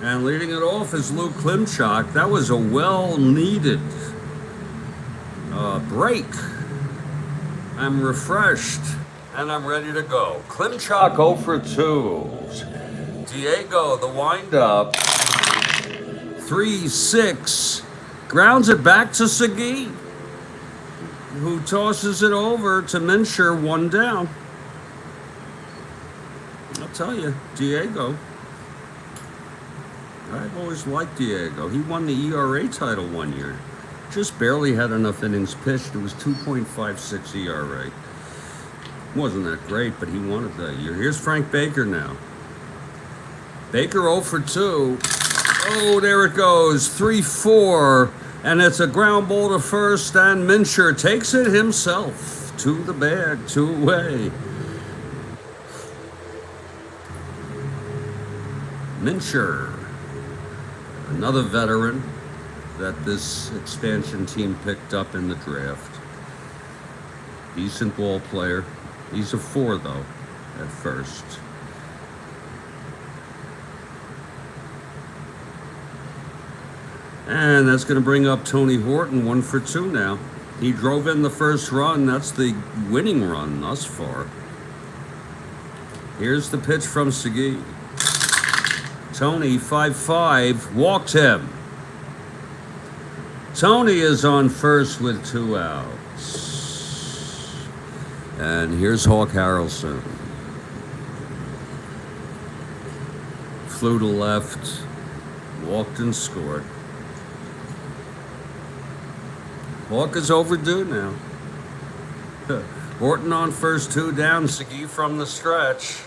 And leading it off is Luke Klimchak. That was a well-needed break. I'm refreshed, and I'm ready to go. Klimchak 0 for 2. Diego, the windup, 3-6. Grounds it back to Segui, who tosses it over to Mincher, 1 down. I'll tell you, Diego. I've always liked Diego. He won the ERA title 1 year. Just barely had enough innings pitched. It was 2.56 ERA. Wasn't that great, but he won it that year. Here's Frank Baker now. Baker 0 for 2. Oh, there it goes. 3-4. And it's a ground ball to first, and Mincher takes it himself to the bag, 2 away. Mincher, another veteran that this expansion team picked up in the draft. Decent ball player. He's a 4, though, at first. And that's going to bring up Tony Horton, 1 for 2 now. He drove in the first run. That's the winning run thus far. Here's the pitch from Segui. Tony, 5-5, walked him. Tony is on first with 2 outs. And here's Hawk Harrelson. Flew to left, walked and scored. Hawk is overdue now. Horton on first, 2 down. Segui from the stretch.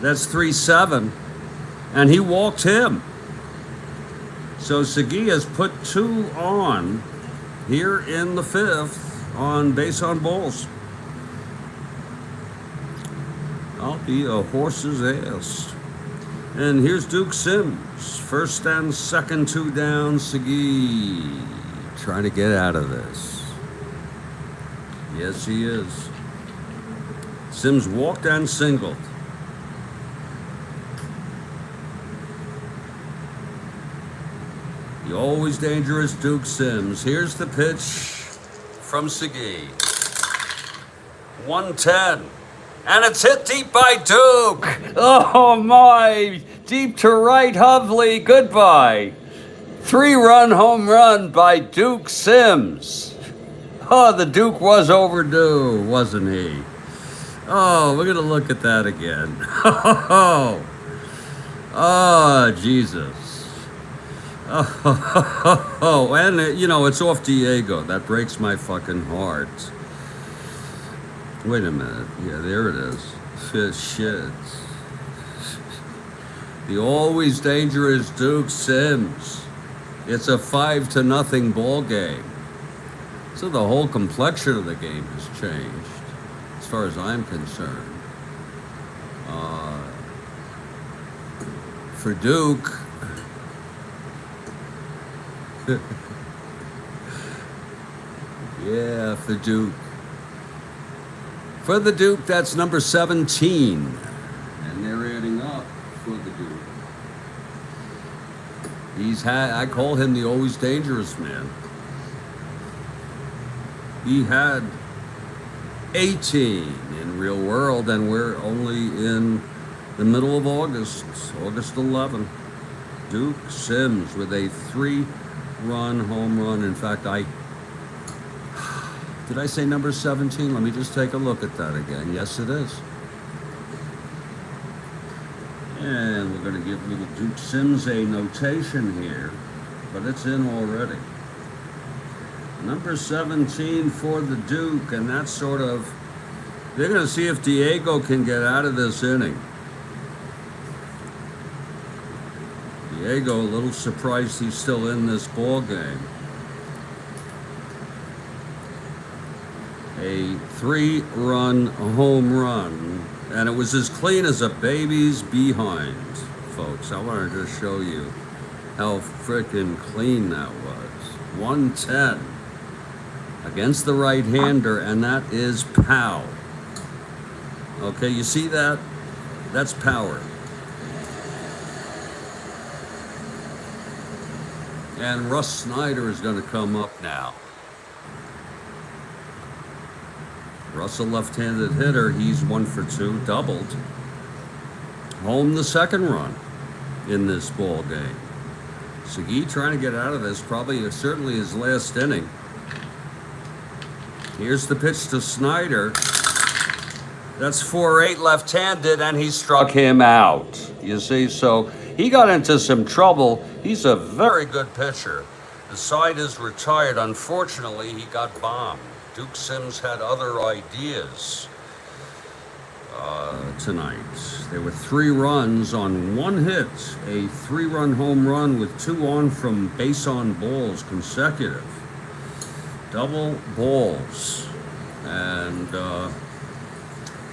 That's 3-7. And he walked him. So Segui has put 2 on here in the 5th on base on balls. I'll be a horse's ass. And here's Duke Sims. First and second, 2 down. Segui trying to get out of this. Yes, he is. Sims walked and singled. The always dangerous Duke Sims. Here's the pitch from Segui. 110. And it's hit deep by Duke. Oh my. Deep to right, Hovley. Goodbye. 3-run home run by Duke Sims. Oh, the Duke was overdue, wasn't he? Oh, we're going to look at that again. Oh, Jesus. Oh, and, it's off Diego. That breaks my fucking heart. Wait a minute. Yeah, there it is. Shit. The always dangerous Duke Sims. It's a 5-0 ball game. So the whole complexion of the game has changed, as far as I'm concerned. For Duke, yeah, for Duke. For the Duke, that's number 17. And they're adding up for the Duke. I call him the always dangerous man. He had 18 in real world, and we're only in the middle of August 11. Duke Sims with a 3-run home run. In fact, did I say number 17? Let me just take a look at that again. Yes, it is. And we're going to give little Duke Sims a notation here, but it's in already. Number 17 for the Duke, and that's sort of, they're going to see if Diego can get out of this inning. Diego, a little surprised he's still in this ball game. A 3-run home run, and it was as clean as a baby's behind, folks. I wanted to show you how freaking clean that was. 110 against the right-hander, and that is pow. Okay, you see that? That's power. And Russ Snyder is going to come up now. Russ, a left-handed hitter. He's 1 for 2, doubled. Home the second run in this ball game. Segui trying to get out of this, certainly his last inning. Here's the pitch to Snyder. That's 4-8 left-handed, and he struck him out. You see, so he got into some trouble. He's a very good pitcher. The side is retired. Unfortunately, he got bombed. Duke Sims had other ideas tonight. There were 3 runs on 1 hit, a 3-run home run with 2 on from base on balls consecutive. Double balls. And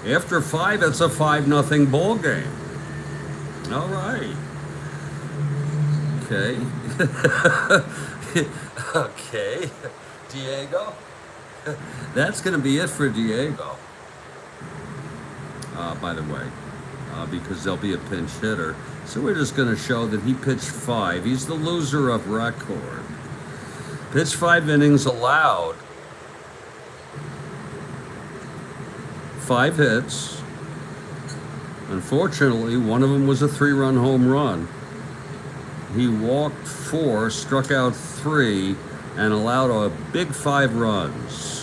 after 5, it's a 5-0 ball game. All right. Okay. Okay. Diego. That's going to be it for Diego. By the way, because there'll be a pinch hitter. So we're just going to show that he pitched 5. He's the loser of record. Pitched 5 innings, allowed 5 hits. Unfortunately, one of them was a 3-run home run. He walked 4, struck out 3, and allowed a big 5 runs.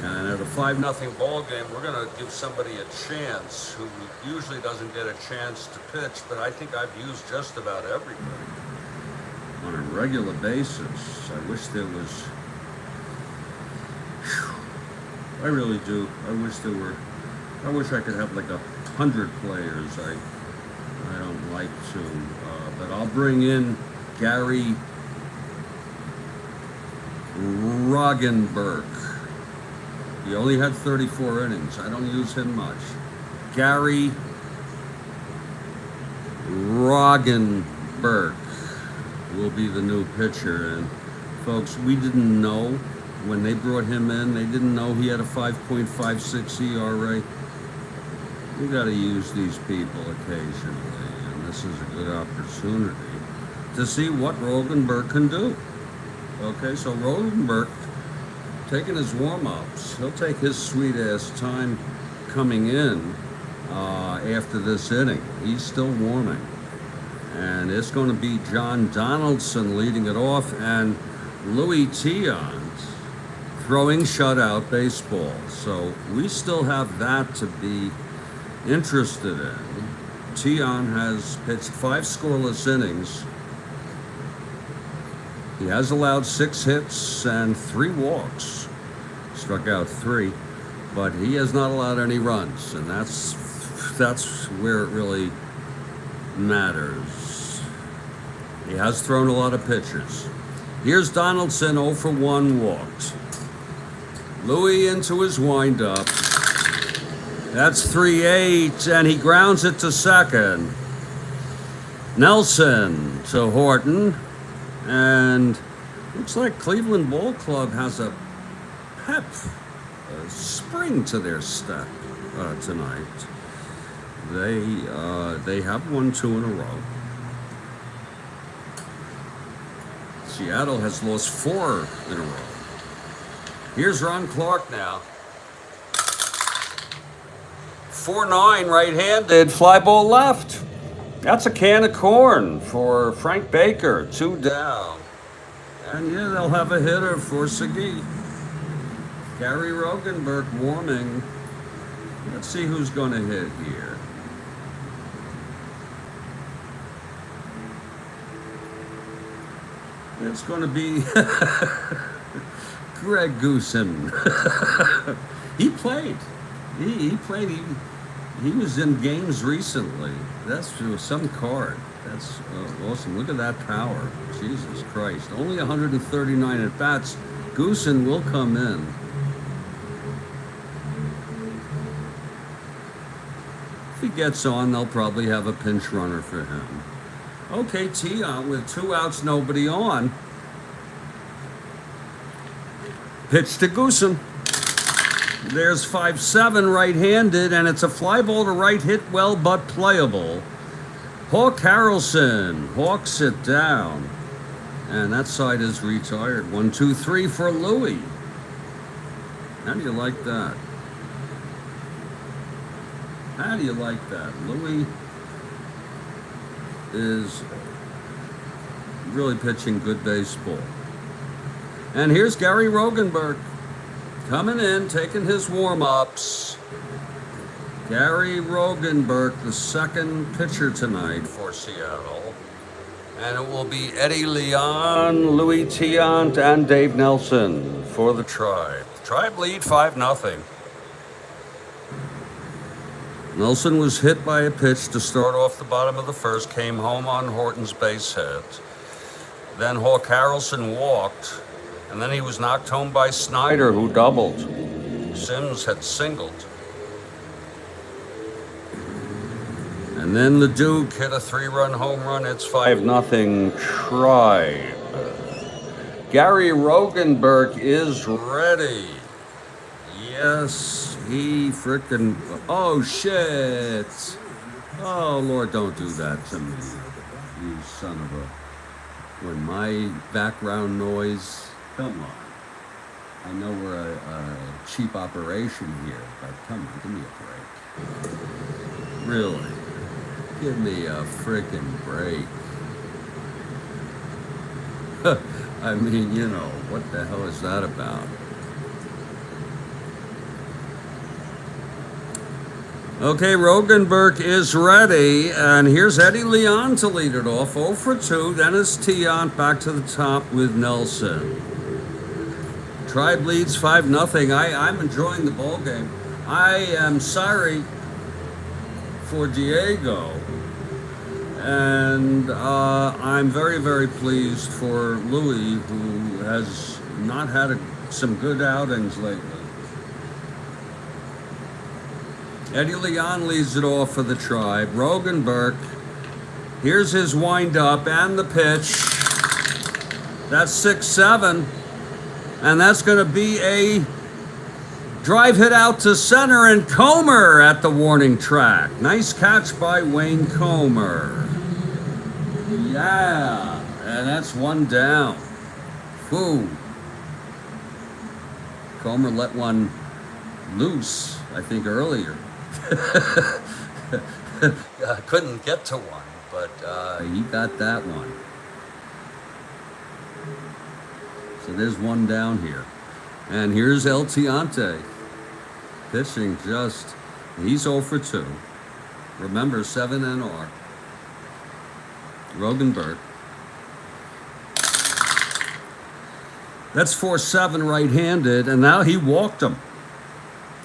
And at a 5-0 ball game, we're going to give somebody a chance who usually doesn't get a chance to pitch, but I think I've used just about everybody on a regular basis. I wish there was... I really do. I wish I could have like 100 players. I don't like to, but I'll bring in Gary Roggenberg. He only had 34 innings. I don't use him much. Gary Roggenberg will be the new pitcher. And folks, we didn't know when they brought him in. They didn't know he had a 5.56 ERA. We got to use these people occasionally, and this is a good opportunity to see what Roggenberg can do. Okay, so Roggenberg taking his warm-ups. He'll take his sweet-ass time coming in after this inning. He's still warming. And it's going to be John Donaldson leading it off, and Louis Tiant throwing shutout baseball. So we still have that to be interested in. Tiant has pitched 5 scoreless innings. He has allowed 6 hits and 3 walks. Struck out 3. but he has not allowed any runs, and that's where it really matters. He has thrown a lot of pitches. Here's Donaldson, 0 for 1, walked. Louis into his windup. That's 3-8, and he grounds it to second. Nelson to Horton, and looks like Cleveland Ball Club has a pep, a spring to their step tonight. They have won 2 in a row. Seattle has lost 4 in a row. Here's Ron Clark now. 4-9 right-handed, fly ball left. That's a can of corn for Frank Baker, 2 down. And yeah, they'll have a hitter for Segui. Gary Rogenberg warming. Let's see who's going to hit here. It's going to be Greg Goosen. He played. He played. He was in games recently. That's some card. That's awesome. Look at that power. Jesus Christ. Only 139 at bats. Goosen will come in. If he gets on, they'll probably have a pinch runner for him. Okay, Tiant with 2 outs, nobody on. Pitch to Goosen. There's 5-7 right-handed, and it's a fly ball to right, hit well but playable. Hawk Harrelson hawks it down, and that side is retired. 1-2-3 for Louis. How do you like that? How do you like that? Louis is really pitching good baseball. And here's Gary Rogenberg coming in, taking his warm-ups. Gary Rogenberg, the second pitcher tonight for Seattle. And it will be Eddie Leon, Louis Tiant, and Dave Nelson for the Tribe. Tribe lead 5-0. Nelson was hit by a pitch to start off the bottom of the first, came home on Horton's base hit. Then Hawk Harrelson walked, and then he was knocked home by Snyder, who doubled. Sims had singled. And then the Duke hit a 3-run home run. It's 5-0 Tribe. Gary Rogenberg is ready. Yes, he frickin'... Oh, shit. Oh, Lord, don't do that to me, you son of a... When my background noise... Come on. I know we're a cheap operation here, but come on, give me a break. Really. Give me a frickin' break. I mean, you know, what the hell is that about? Okay, Rogenberg is ready, and here's Eddie Leon to lead it off. 0 for 2, then is Tiant back to the top with Nelson. Tribe leads 5-0. I'm enjoying the ball game. I am sorry for Diego, and I'm very, very pleased for Louis, who has not had some good outings lately. Eddie Leon leads it off for the Tribe. Rogenberg, here's his windup and the pitch. That's 6-7. And that's going to be a drive hit out to center, and Comer at the warning track. Nice catch by Wayne Comer. Yeah, and that's 1 down. Whew. Comer let one loose, I think, earlier. Couldn't get to one, but he got that one. So there's 1 down here. And here's El Tiante pitching just, he's 0 for 2. Remember, 7 NR. Rogenberg. That's 4-7 right-handed, and now he walked him.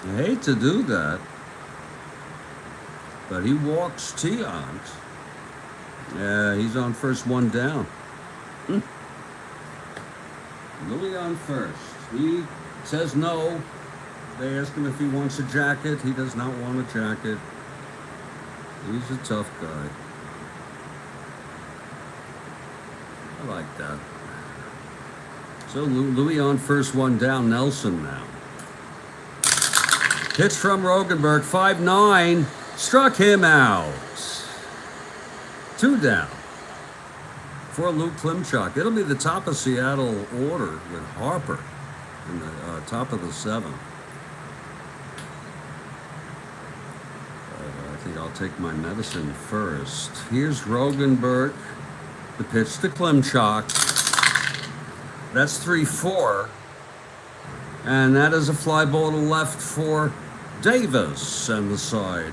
I hate to do that, but he walks Tiant. Yeah, he's on first, one down. Louis on first. He says no. They ask him if he wants a jacket. He does not want a jacket. He's a tough guy. I like that. So Louis on first, one down. Nelson now. Pitch from Rogenberg, 5-9. Struck him out. 2 down for Luke Klimchuk. It'll be the top of Seattle order with Harper in the top of the 7th. I think I'll take my medicine first. Here's Rogenberg. The pitch to Klimchuk. That's 3-4. And that is a fly ball to left for Davis, and the side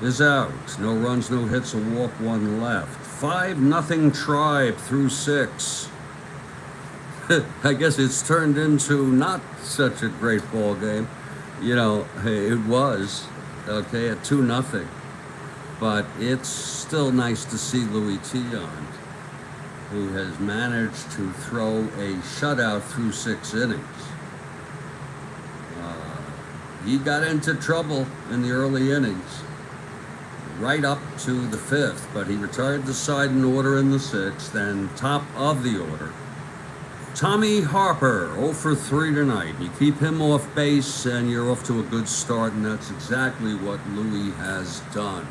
is out. No runs, no hits, a walk, 1 left. 5-0 Tribe through 6. I guess it's turned into not such a great ball game. You know, it was, okay, at 2-0. But it's still nice to see Louis Tiant, who has managed to throw a shutout through 6 innings. He got into trouble in the early innings, right up to the 5th, but he retired the side in order in the 6th, and top of the order. Tommy Harper, 0 for 3 tonight. You keep him off base, and you're off to a good start, and that's exactly what Louis has done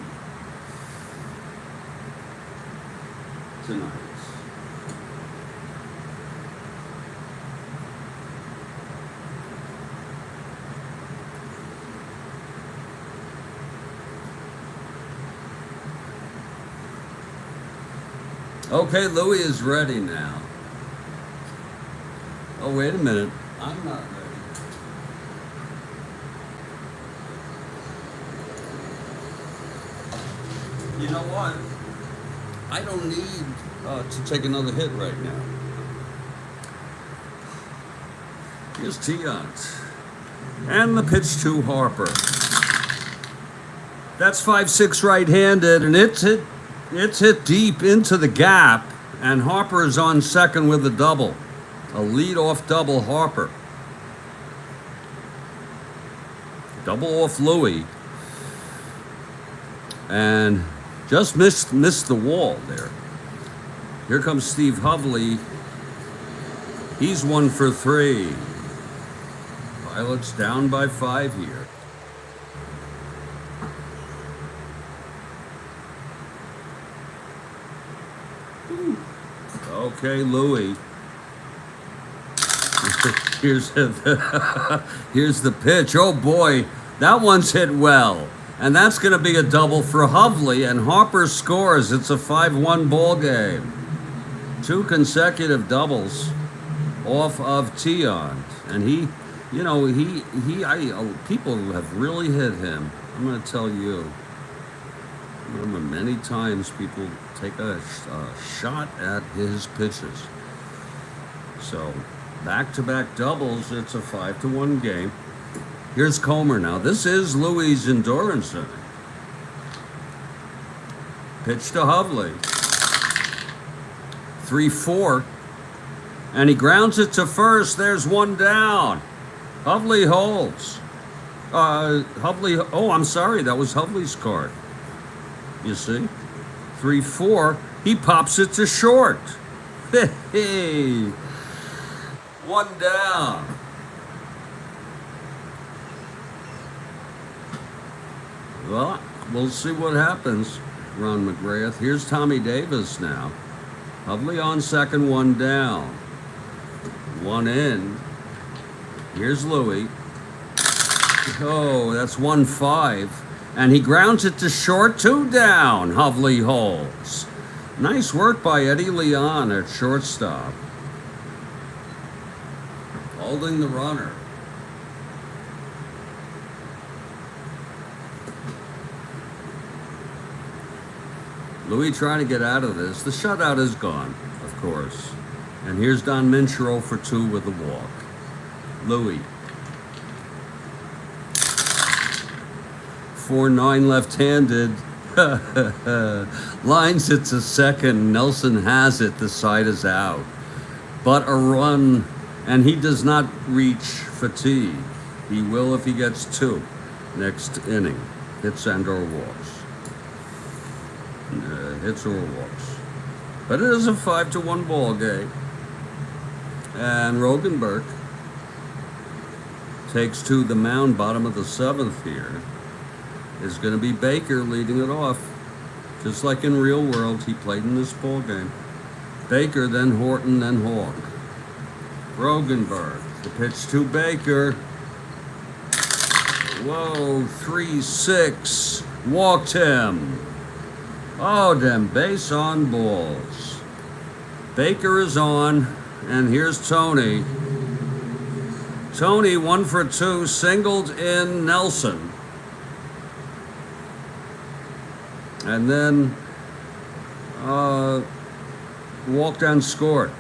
tonight. Okay, Louis is ready now. Oh, wait a minute. I'm not ready. You know what? I don't need to take another hit right now. Here's Tiant. And the pitch to Harper. That's 5-6 right-handed, and it's hit deep into the gap, and Harper is on second with a double. A lead-off double, Harper. Double off Louis. And just missed the wall there. Here comes Steve Hovley. He's 1 for 3. Pilots down by 5 here. Okay, Louis. Here's the pitch. Oh boy, that one's hit well. And that's going to be a double for Hovley, and Harper scores. It's a 5-1 ball game. 2 consecutive doubles off of Tiant. And people have really hit him. I'm going to tell you. I remember many times people take a shot at his pitches. So, back-to-back doubles, it's a 5-1 game. Here's Comer now. This is Louis' endurance inning. Pitch to Hovley. 3-4. And he grounds it to first. There's 1 down. Hovley holds. Oh, I'm sorry. That was Hovley's card. You see? 3-4. He pops it to short. Hey. 1 down. Well, we'll see what happens, Ron McGrath. Here's Tommy Davis now. Hovley on second, 1 down. 1 in. Here's Louis. Oh, that's 1-5. And he grounds it to short, 2 down. Hovley holds. Nice work by Eddie Leon at shortstop. Holding the runner. Louis trying to get out of this. The shutout is gone, of course. And here's Don Minchero for 2 with the walk. Louis. 4-9 left-handed. Lines it to second. Nelson has it. The side is out. But a run, and he does not reach fatigue. He will if he gets 2 next inning. Hits and or walks. Hits or walks. But it is a 5-1 ball game. And Rogenberg takes to the mound, bottom of the 7th here. Is going to be Baker leading it off. Just like in real world, he played in this ball game. Baker, then Horton, then Hawk. Rogenberg, the pitch to Baker. Whoa, 3-6. Walked him. Oh, them base on balls. Baker is on, and here's Tony. Tony, 1 for 2, singled in Nelson. And then walked and scored.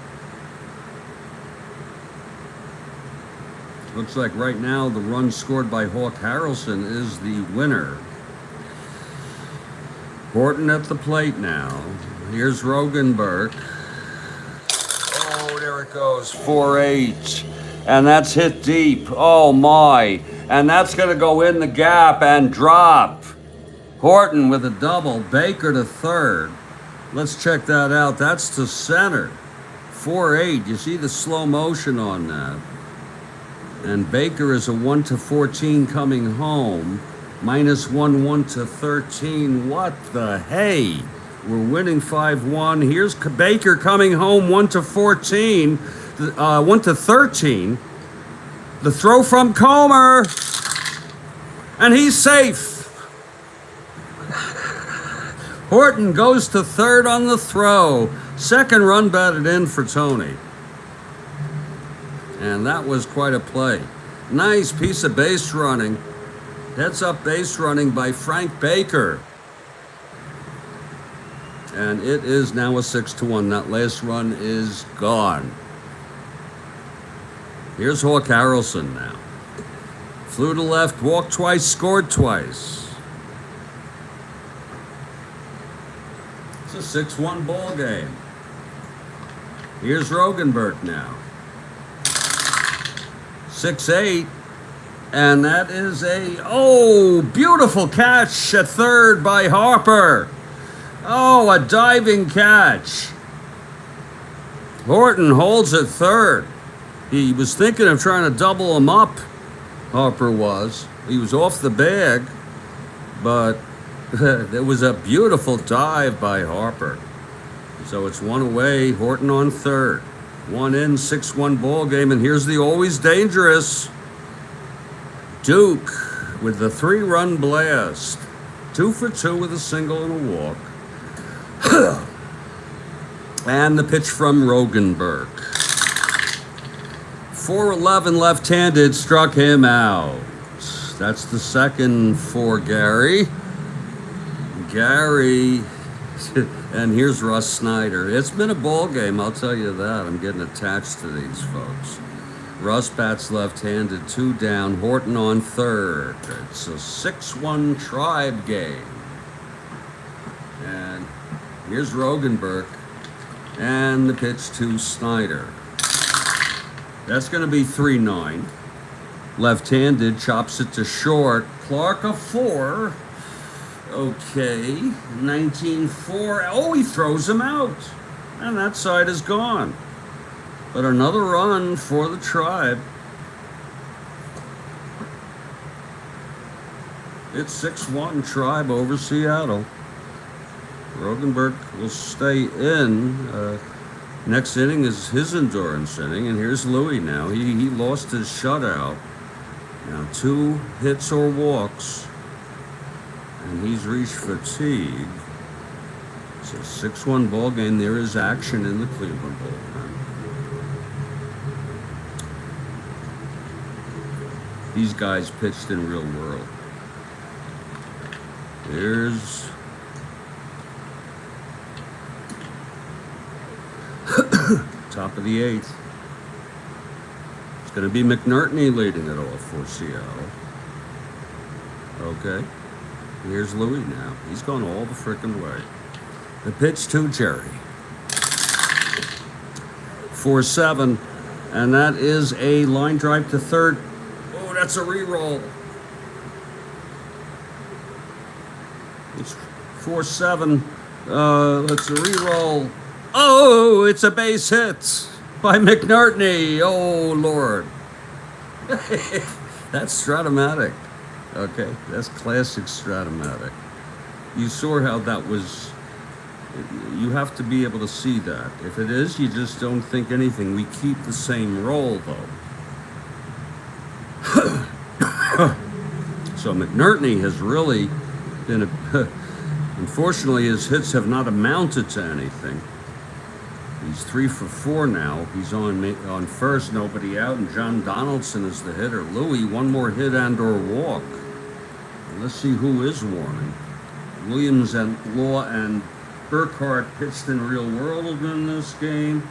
Looks like right now the run scored by Hawk Harrelson is the winner. Horton at the plate now. Here's Rogenberg. Oh, there it goes. 4-8. And that's hit deep. Oh, my. And that's going to go in the gap and drop. Horton with a double. Baker to third. Let's check that out. That's to center. 4-8. You see the slow motion on that. And Baker is a 1-14 coming home. -1, 1-13. What the hey? We're winning 5-1. Here's Baker coming home, 1-14, 1-13. The throw from Comer, and he's safe. Horton goes to third on the throw. Second run batted in for Tony. And that was quite a play. Nice piece of base running. Heads up base running by Frank Baker. And it is now a 6-1. That last run is gone. Here's Hawk Harrelson now. Flew to left, walked twice, scored twice. It's a 6-1 ball game. Here's Rogenberg now. 6-8. And that is a, beautiful catch at third by Harper. Oh, a diving catch. Horton holds at third. He was thinking of trying to double him up, Harper was. He was off the bag, but there was a beautiful dive by Harper. So it's 1 away, Horton on third. 1 in, 6-1 ball game, and here's the always dangerous Duke with the 3-run blast. 2 for 2 with a single and a walk. And the pitch from Rogenberg. 4-11 left-handed, struck him out. That's the second for Gary. And here's Russ Snyder. It's been a ball game, I'll tell you that. I'm getting attached to these folks. Russ bats left-handed, 2 down. Horton on third. It's a 6-1 Tribe game. And here's Rogenberg. And the pitch to Snyder. That's going to be 3-9. Left-handed, chops it to short. Clark a 4. Okay, 19-4. Oh, he throws him out. And that side is gone. But another run for the Tribe. It's 6-1 Tribe over Seattle. Rogenberg will stay in. Next inning is his endurance inning. And here's Louis now. He lost his shutout. Now 2 hits or walks. And he's reached fatigue. It's a 6-1 ball game. There is action in the Cleveland bullpen. These guys pitched in real world. There's top of the 8th. It's going to be McNertney leading it off for Seattle. Okay. Here's Louis now. He's gone all the frickin' way. The pitch to Jerry. 4-7, and that is a line drive to third. Oh, that's a re-roll. It's 4-7. That's a re-roll. Oh, it's a base hit by McNartney. Oh, Lord. That's Strat-O-Matic. Okay, that's classic Strat-O-Matic. You saw how that was. You have to be able to see that. If it is, you just don't think anything. We keep the same roll, though. So McNartney has really been unfortunately, his hits have not amounted to anything. He's 3 for 4 now. He's on first, nobody out, and John Donaldson is the hitter. Louis, one more hit and/or walk. Let's see who is warming. Williams and Law and Burkhart pitched in real world in this game.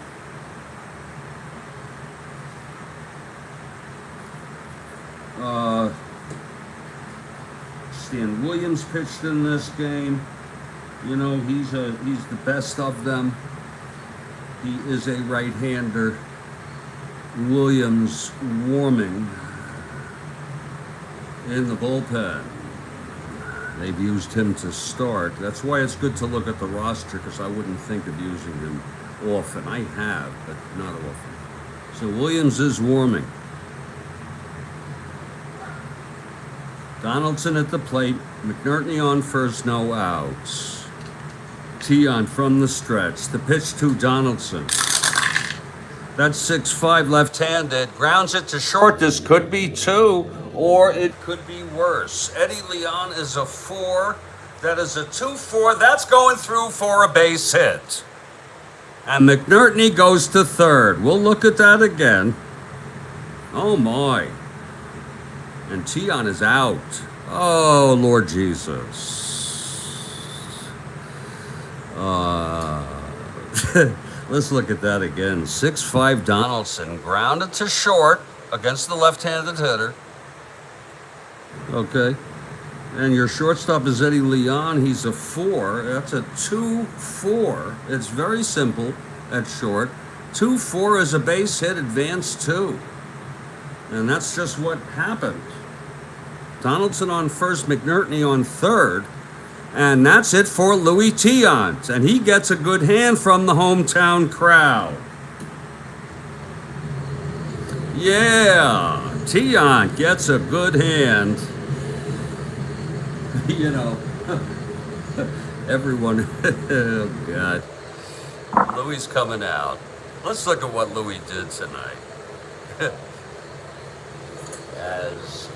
Stan Williams pitched in this game. You know, he's the best of them. He is a right-hander. Williams warming in the bullpen. They've used him to start. That's why it's good to look at the roster, because I wouldn't think of using him often. I have, but not often. So Williams is warming. Donaldson at the plate. McNartney on first, no outs. Tiant from the stretch. The pitch to Donaldson. That's 6-5 left-handed. Grounds it to short. This could be 2, or it could be worse. Eddie Leon is a 4. That is a 2-4. That's going through for a base hit. And McNartney goes to third. We'll look at that again. Oh, my. And Tiant is out. Oh, Lord Jesus. Let's look at that again. 6-5 Donaldson, grounded to short against the left-handed hitter. Okay. And your shortstop is Eddie Leon. He's a 4. That's a 2-4. It's very simple at short. 2-4 is a base hit, advance 2. And that's just what happened. Donaldson on first, McNartney on third. And that's it for Louis Tiant. And he gets a good hand from the hometown crowd. Yeah, Tiant gets a good hand. You know, everyone, oh God. Louis coming out. Let's look at what Louis did tonight. As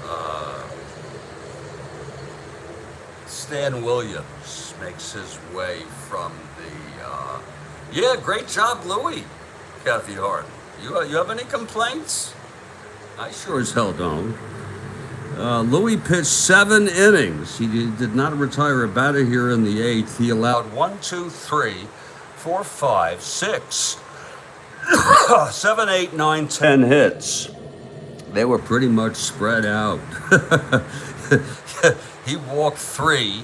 Stan Williams makes his way from the, yeah, great job, Louis, Kathy Harden. You have any complaints? I sure as hell don't. Louis pitched 7 innings. He did not retire a batter here in the 8th. He allowed 1, 2, 3, 4, 5, 6, 7, 8, 9, 10 hits. They were pretty much spread out. He walked 3.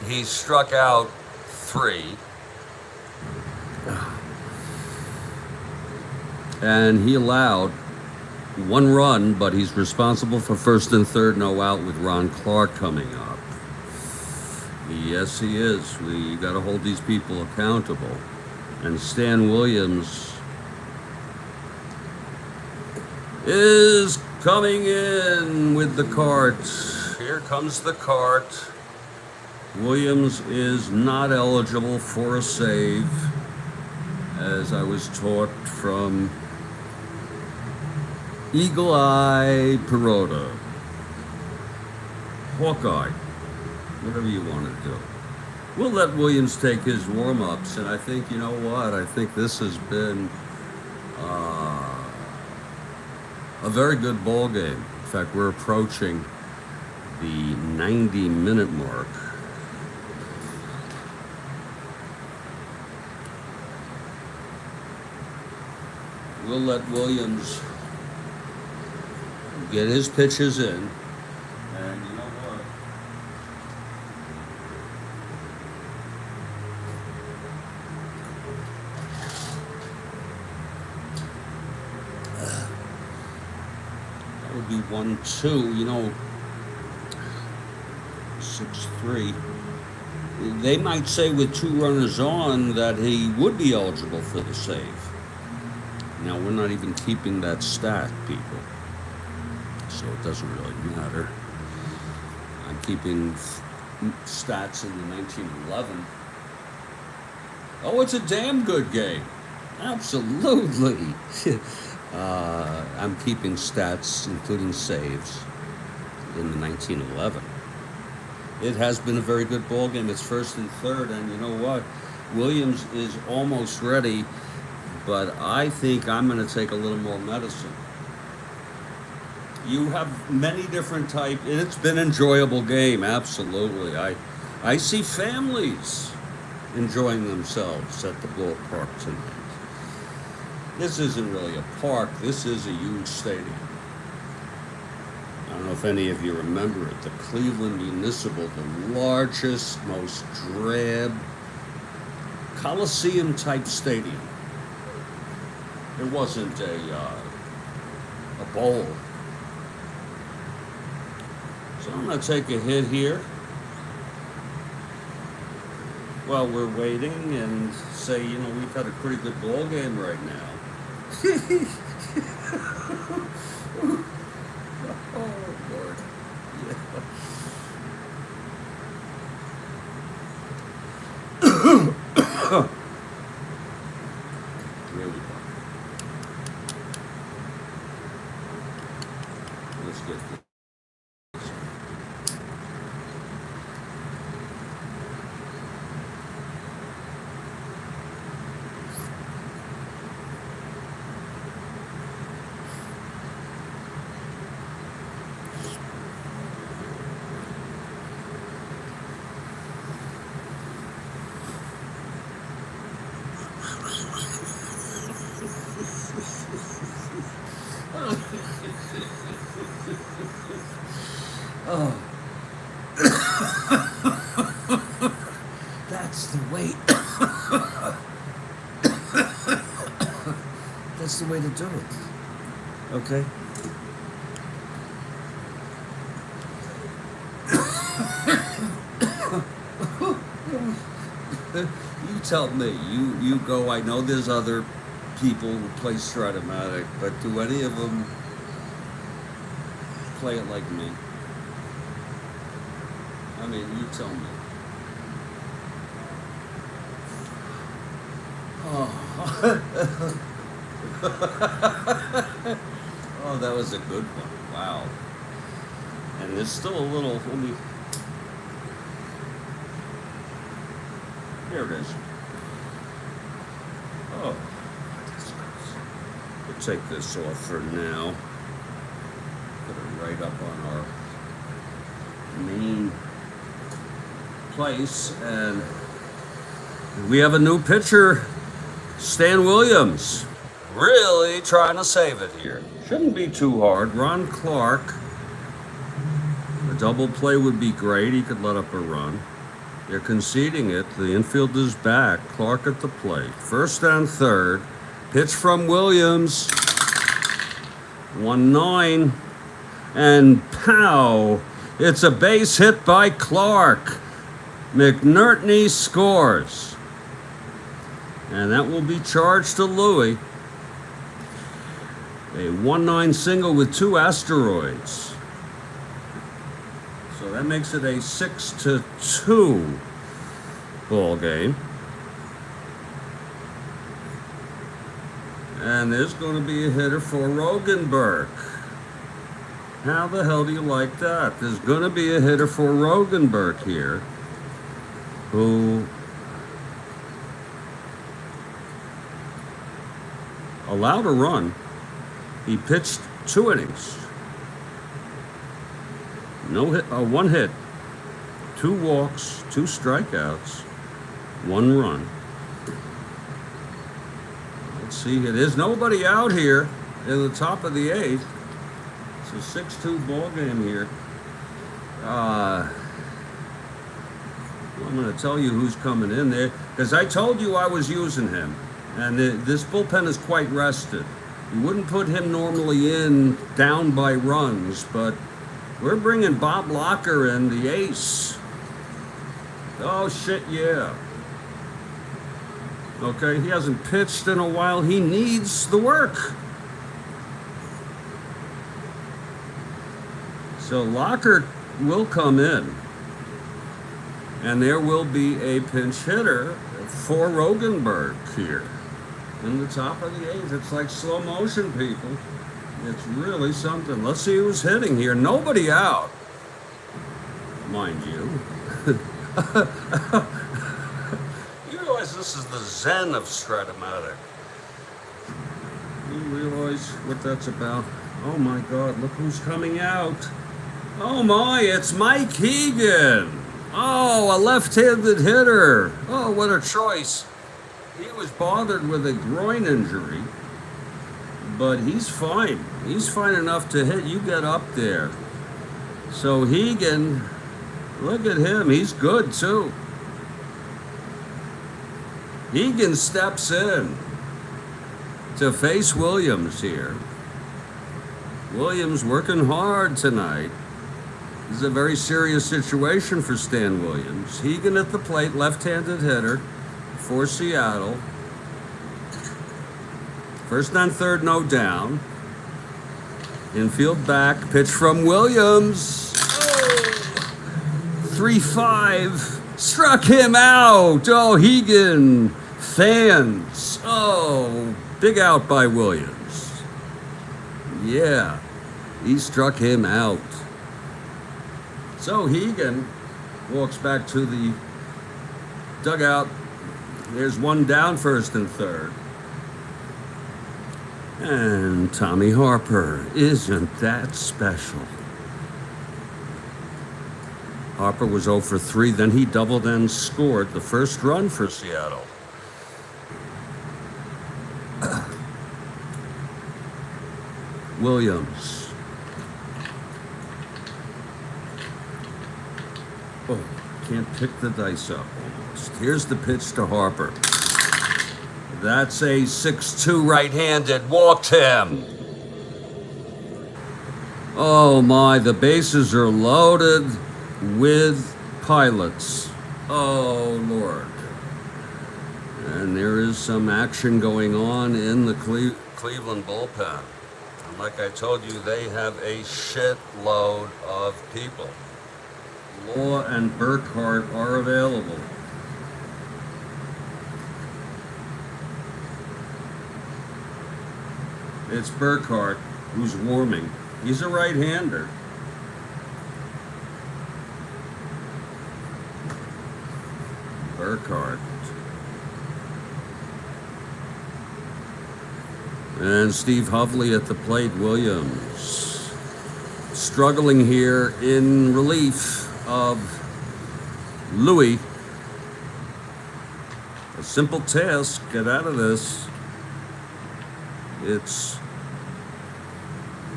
He struck out 3. And he allowed 1 run, but he's responsible for first and third, no out, with Ron Clark coming up. Yes, he is. We got to hold these people accountable. And Stan Williams is coming in with the cart. Here comes the cart. Williams is not eligible for a save, as I was taught from Eagle Eye Perota. Hawkeye, whatever you want to do. We'll let Williams take his warm-ups, and I think, you know what, I think this has been a very good ball game. In fact, we're approaching the 90-minute mark. We'll let Williams get his pitches in, and you know what? 1-2, you know, 6-3. They might say with 2 runners on that he would be eligible for the save. Now, we're not even keeping that stat, people, so it doesn't really matter. I'm keeping stats in the 1911. Oh, it's a damn good game. Absolutely. I'm keeping stats, including saves, in the 1911. It has been a very good ball game. It's first and third, and you know what? Williams is almost ready, but I think I'm going to take a little more medicine. You have many different types. It's been an enjoyable game, absolutely. I see families enjoying themselves at the ballpark tonight. This isn't really a park. This is a huge stadium. I don't know if any of you remember it. The Cleveland Municipal, the largest, most drab Coliseum-type stadium. It wasn't a bowl. So I'm going to take a hit here while we're waiting and say, you know, we've had a pretty good ball game right now. Oh, Lord. Yeah. Here we go. Let's get this. Oh. That's the way. That's the way to do it. Okay? You tell me. You go. I know there's other people who play Strat-O-Matic, but do any of them play it like me? I mean, you tell me. Oh. Oh, that was a good one. Wow. And there's still a little, let me, here it is. Oh, we'll take this off for now. Put it right up on our main place, and we have a new pitcher, Stan Williams, really trying to save it here. Shouldn't be too hard. Ron Clark, a double play would be great. He could let up a run. They're conceding it. The infield is back. Clark at the plate. First and third. Pitch from Williams. 1-9. And pow! It's a base hit by Clark. McNertney scores. And that will be charged to Louis. A 1-9 single with 2 asteroids. So that makes it a 6-2 ball game. And there's going to be a hitter for Rogenberg. How the hell do you like that? There's going to be a hitter for Rogenberg here, who allowed a run. He pitched 2 innings. No hit, 1 hit, 2 walks, 2 strikeouts, 1 run. Let's see here. There's nobody out here in the top of the 8th. It's a 6-2 ball game here. I'm going to tell you who's coming in there, because I told you I was using him. And this bullpen is quite rested. You wouldn't put him normally in down by runs, but we're bringing Bob Locker in, the ace. Oh, shit, yeah. Okay, he hasn't pitched in a while. He needs the work. So Locker will come in. And there will be a pinch hitter for Rogenberg here in the top of the eighth. It's like slow motion, people. It's really something. Let's see who's hitting here. Nobody out, mind you. You realize this is the zen of Strat-O-Matic. You realize what that's about? Oh my God, look who's coming out. Oh my, it's Mike Hegan. Oh, a left-handed hitter. Oh, what a choice. He was bothered with a groin injury, but he's fine. He's fine enough to hit. You get up there. So Hegan, look at him. He's good too. Hegan steps in to face Williams here. Williams working hard tonight. This is a very serious situation for Stan Williams. Hegan at the plate, left-handed hitter for Seattle. First on third, no down. Infield back, pitch from Williams. Oh, 3-5, struck him out. Oh, Hegan, fans. Oh, big out by Williams. Yeah, he struck him out. So Hegan walks back to the dugout. There's one down, first and third. And Tommy Harper, isn't that special? Harper was 0 for 3, then he doubled and scored the first run for Seattle. Williams. Oh, can't pick the dice up almost. Here's the pitch to Harper. That's a 6-2 right-handed. Walked him. Oh my, the bases are loaded with pilots. Oh Lord. And there is some action going on in the Cleveland bullpen. And like I told you, they have a shitload of people. Law and Burkhart are available. It's Burkhart who's warming. He's a right-hander. Burkhart. And Steve Hovley at the plate. Williams struggling here in relief of Louis. A simple task, get out of this. It's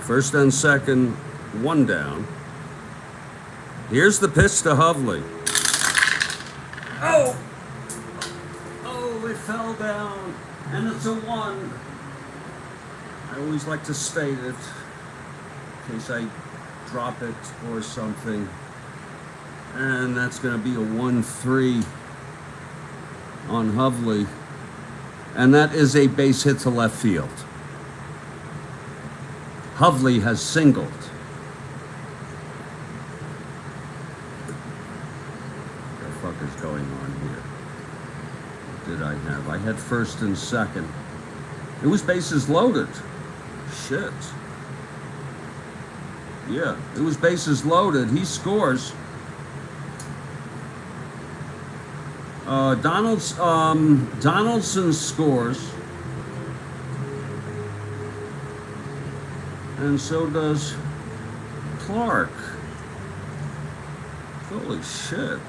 first and second, one down. Here's the pitch to Hovley. Oh! Oh, it fell down, and it's a 1. I always like to state it in case I drop it or something. And that's going to be a 1-3 on Hovley. And that is a base hit to left field. Hovley has singled. What the fuck is going on here? What did I have? I had first and second. It was bases loaded. Shit. Yeah, it was bases loaded. He scores. Donaldson scores, and so does Clark. Holy shit.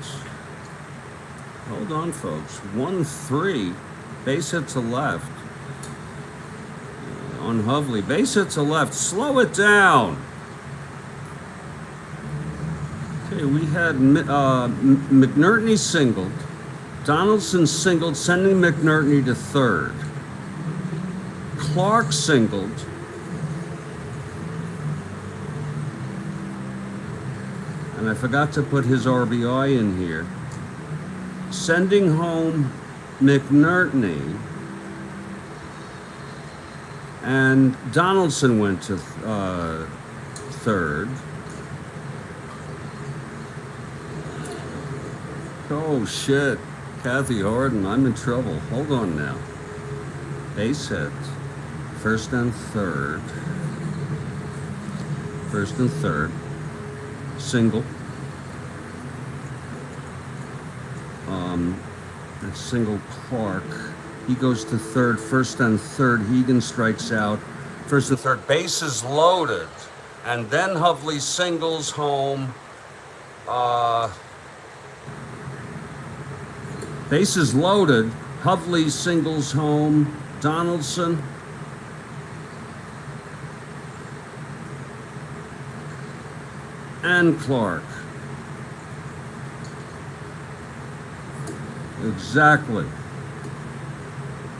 Hold on, folks. 1-3, base hit to left on Hovley. Base hit to left. Slow it down. Okay, we had McNerney singled. Donaldson singled, sending McNerney to third. Clark singled. And I forgot to put his RBI in here. Sending home McNerney. And Donaldson went to third. Oh shit, Kathy Harden, I'm in trouble. Hold on now. Base hit. First and third. First and third. Single. That's single Clark. He goes to third. First and third. Hegan strikes out. First and third. Bases loaded. And then Hovley singles home. Bases loaded. Hovley singles home. Donaldson. And Clark. Exactly.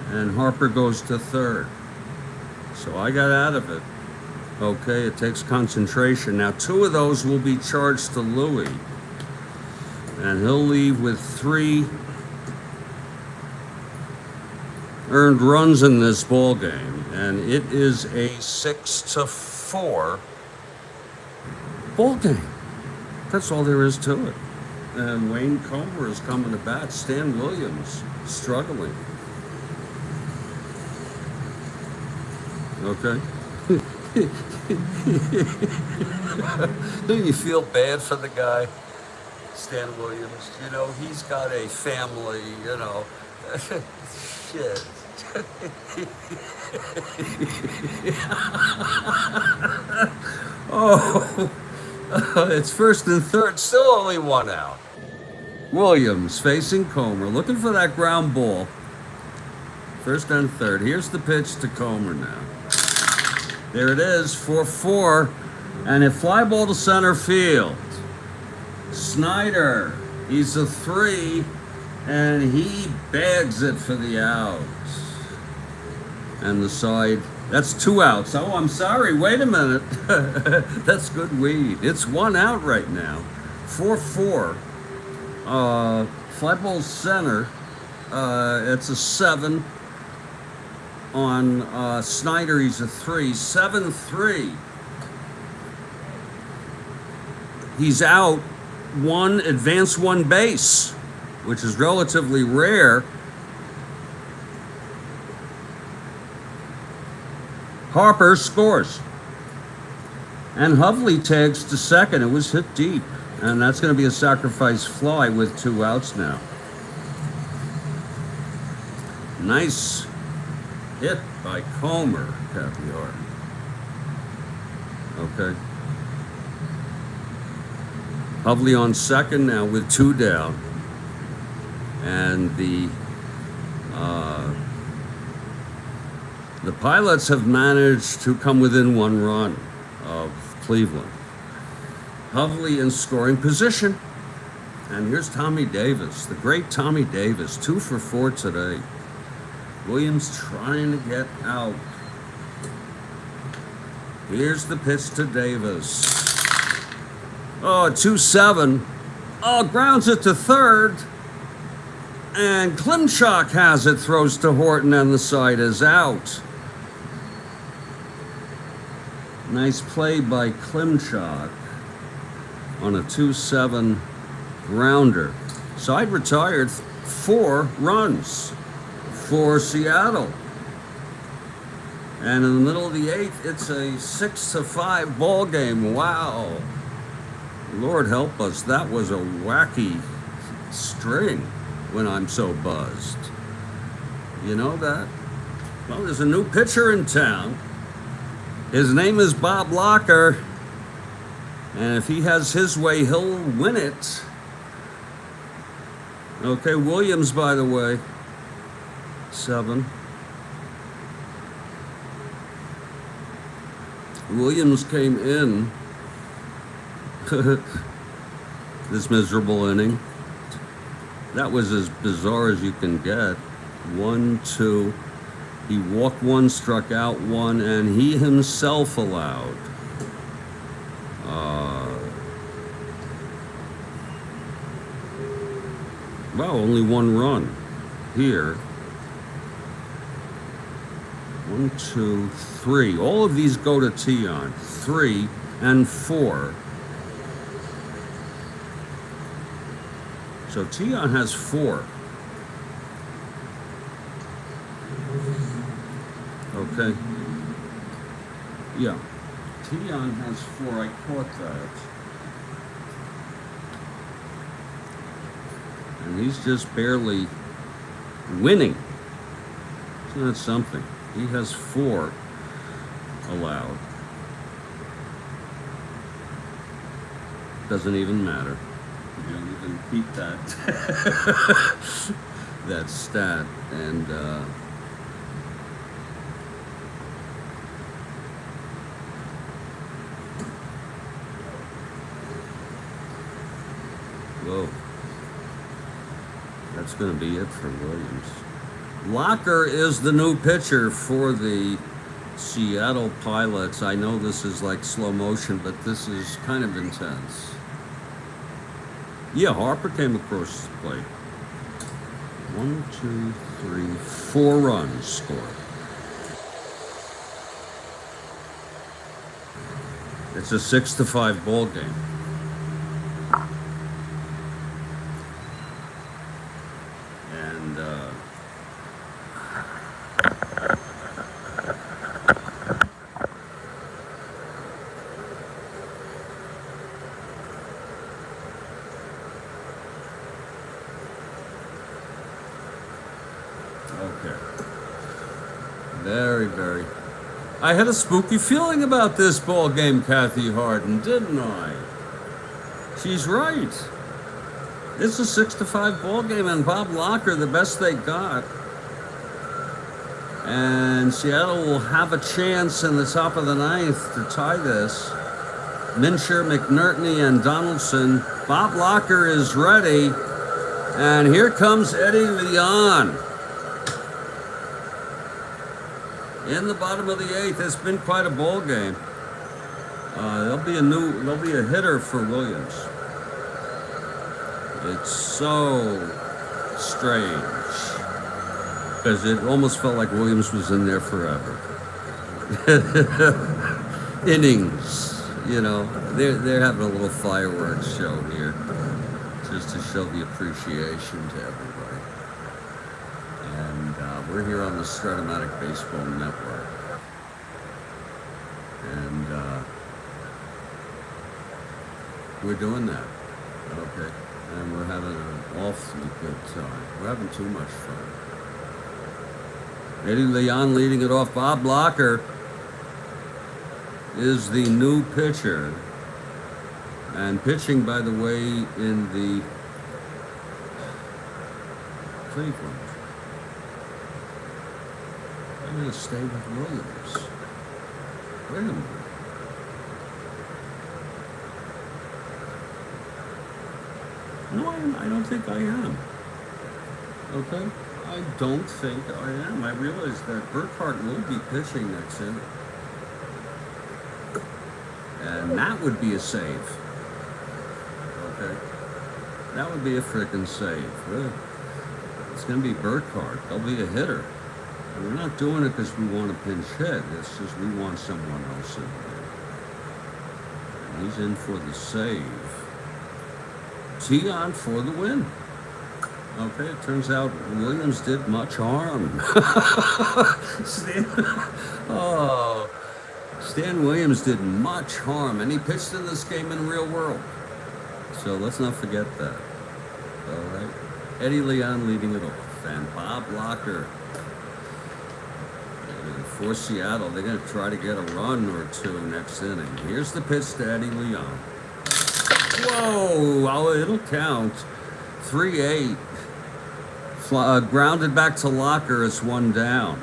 And Harper goes to third. So I got out of it. Okay, it takes concentration. Now 2 of those will be charged to Louis. And he'll leave with 3 earned runs in this ball game. And it is a 6-4 ball game. That's all there is to it. And Wayne Comer is coming to bat. Stan Williams struggling. Okay. Don't you feel bad for the guy, Stan Williams? You know, he's got a family, you know. Shit. Oh, it's first and third, still only 1 out. Williams facing Comer, looking for that ground ball. First and third. Here's the pitch to Comer now. There it is, 4-4, and a fly ball to center field. Snyder, he's a 3, and he bags it for the out. And the side, that's 2 outs. Oh, I'm sorry, wait a minute. That's good weed. It's 1 out right now. 4-4. Fly ball center, it's a 7. On Snyder, he's a 3. 7-3. He's out 1, advance 1 base, which is relatively rare. Harper scores. And Hovley tags to second. It was hit deep. And that's going to be a sacrifice fly with 2 outs now. Nice hit by Comer, Kathy Harden. Okay. Hovley on second now with 2 down. And the Pilots have managed to come within 1 run of Cleveland. Hovley in scoring position. And here's Tommy Davis, the great Tommy Davis, 2 for 4 today. Williams trying to get out. Here's the pitch to Davis. Oh, 2-7. Oh, grounds it to third. And Klimchak has it, throws to Horton, and the side is out. Nice play by Klimchak on a 2-7 grounder. Side retired, 4 runs for Seattle. And in the middle of the 8th, it's a 6-5 ball game. Wow. Lord help us, that was a wacky string when I'm so buzzed. You know that? Well, there's a new pitcher in town. His name is Bob Locker. And if he has his way, he'll win it. Okay, Williams, by the way, 7. Williams came in this miserable inning. That was as bizarre as you can get. 1, 2, He walked one, struck out one, and he himself allowed. Well, only one run here. 1, 2, 3. All of these go to Tiant. 3 and 4. So Tiant has 4. Okay. Yeah. Tiant has 4. I caught that. And he's just barely winning. Isn't that something? He has 4 allowed. Doesn't even matter. You don't even beat that that stat. And whoa. That's going to be it for Williams. Locker is the new pitcher for the Seattle Pilots. I know this is like slow motion, but this is kind of intense. Yeah, Harper came across the plate. 1, 2, 3, 4 runs scored. It's a 6-5 ball game. And okay. Very, very. I had a spooky feeling about this ball game, Kathy Harden, didn't I? She's right. It's a 6-5 ball game, and Bob Locker, the best they got. And Seattle will have a chance in the top of the 9th to tie this. Mincher, McNertney, and Donaldson. Bob Locker is ready. And here comes Eddie Leon. In the bottom of the 8th, it's been quite a ball game. There'll be a hitter for Williams. It's so strange because it almost felt like Williams was in there forever. Innings, you know, they're having a little fireworks show here just to show the appreciation to everybody. And we're here on the Strat-O-Matic Baseball Network. And we're doing that. Okay. And we're having an awfully good time. We're having too much fun. Eddie Leon leading it off. Bob Locker is the new pitcher. And pitching, by the way, in the Cleveland. I'm going to stay with Williams. Wait a minute. No, I don't think I am. Okay? I don't think I am. I realize that Burkhart will be pitching next inning. And that would be a save. Okay? That would be a frickin' save. Really. It's going to be Burkhart. There'll be a hitter. And we're not doing it because we want to pinch hit. It's just we want someone else in there. And he's in for the save. Tiant for the win. Okay, it turns out Williams did much harm. Stan Williams did much harm, and he pitched in this game in the real world. So let's not forget that. All right. Eddie Leon leading it off, and Bob Locker for Seattle. They're going to try to get a run or two next inning. Here's the pitch to Eddie Leon. Whoa! Oh, it'll count. 3-8. Grounded back to Locker. It's 1 down.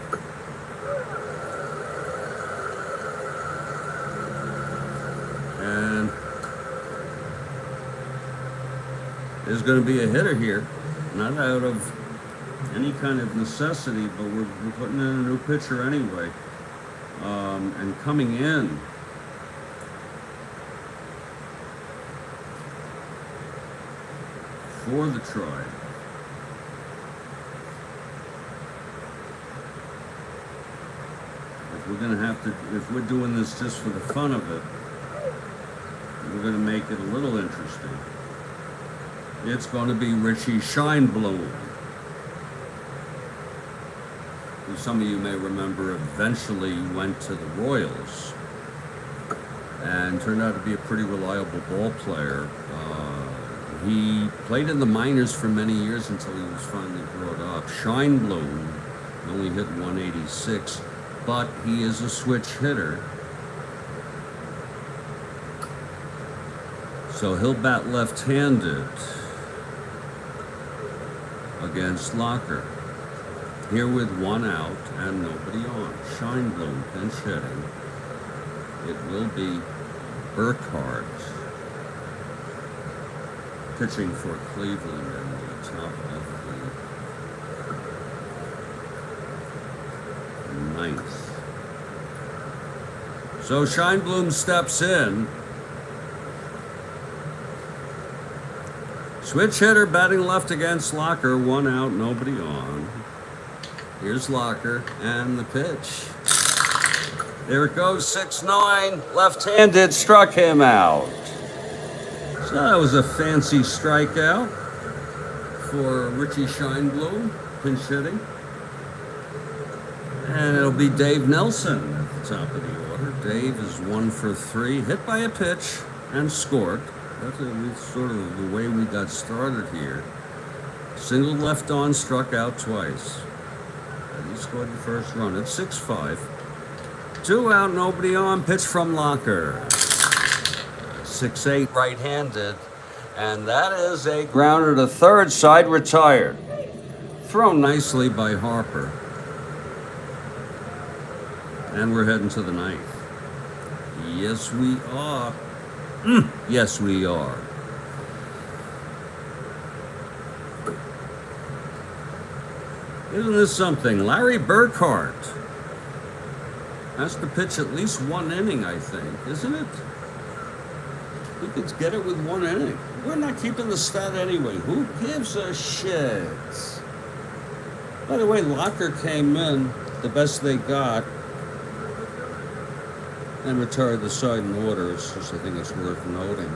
And there's going to be a hitter here. Not out of any kind of necessity, but we're putting in a new pitcher anyway. And coming in for the try. If we're gonna have to, if we're doing this just for the fun of it, we're gonna make it a little interesting. It's going to be Richie Scheinblum, who some of you may remember eventually went to the Royals and turned out to be a pretty reliable ball player. He played in the minors for many years until he was finally brought up. Scheinblum only hit 186, but he is a switch hitter. So he'll bat left-handed against Locker. Here with one out and nobody on. Scheinblum pinch hitting. It will be Burkhardt pitching for Cleveland in the top of the ninth. So Scheinblum steps in. Switch hitter batting left against Locker. One out, nobody on. Here's Locker and the pitch. There it goes, 6-9, left-handed, struck him out. So that was a fancy strikeout for Richie Scheinblum, pinch hitting. And it'll be Dave Nelson at the top of the order. Dave is 1 for 3, hit by a pitch and scored. That's sort of the way we got started here. Single left on, struck out twice. And he scored the first run at 6-5. 2 out, nobody on, pitch from Locker. 6-8 right-handed. And that is a grounder to third, side retired. Thrown nicely by Harper. And we're heading to the ninth. Yes, we are. Yes, we are. Isn't this something? Larry Burkhardt has to pitch at least 1 inning, I think, isn't it? He could get it with 1 inning. We're not keeping the stat anyway. Who gives a shit? By the way, Locker came in, the best they got, and retired the side in order. It's just, I think it's worth noting.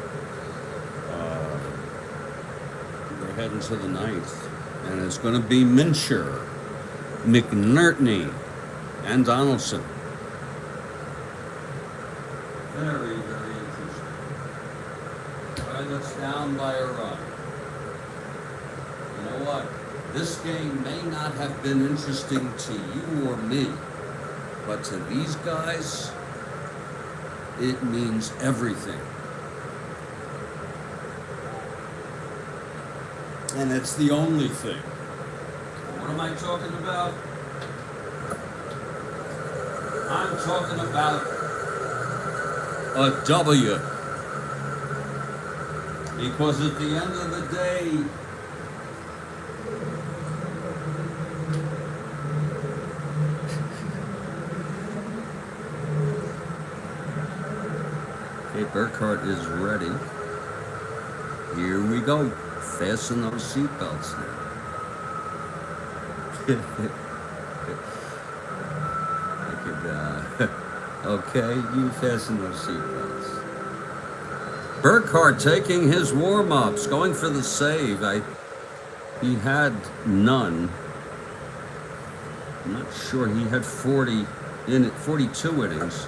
We're heading to the ninth, and it's going to be Mincher, McNertney, and Donaldson. Very, very interesting. Pilots down by a run. You know what? This game may not have been interesting to you or me, but to these guys, it means everything. And it's the only thing. What am I talking about? I'm talking about a W. Because at the end of the day, Burkhardt is ready. Here we go. Fasten those seatbelts now. Okay, you fasten those seatbelts. Burkhardt taking his warm-ups, going for the save. He had none. I'm not sure. He had 42 innings.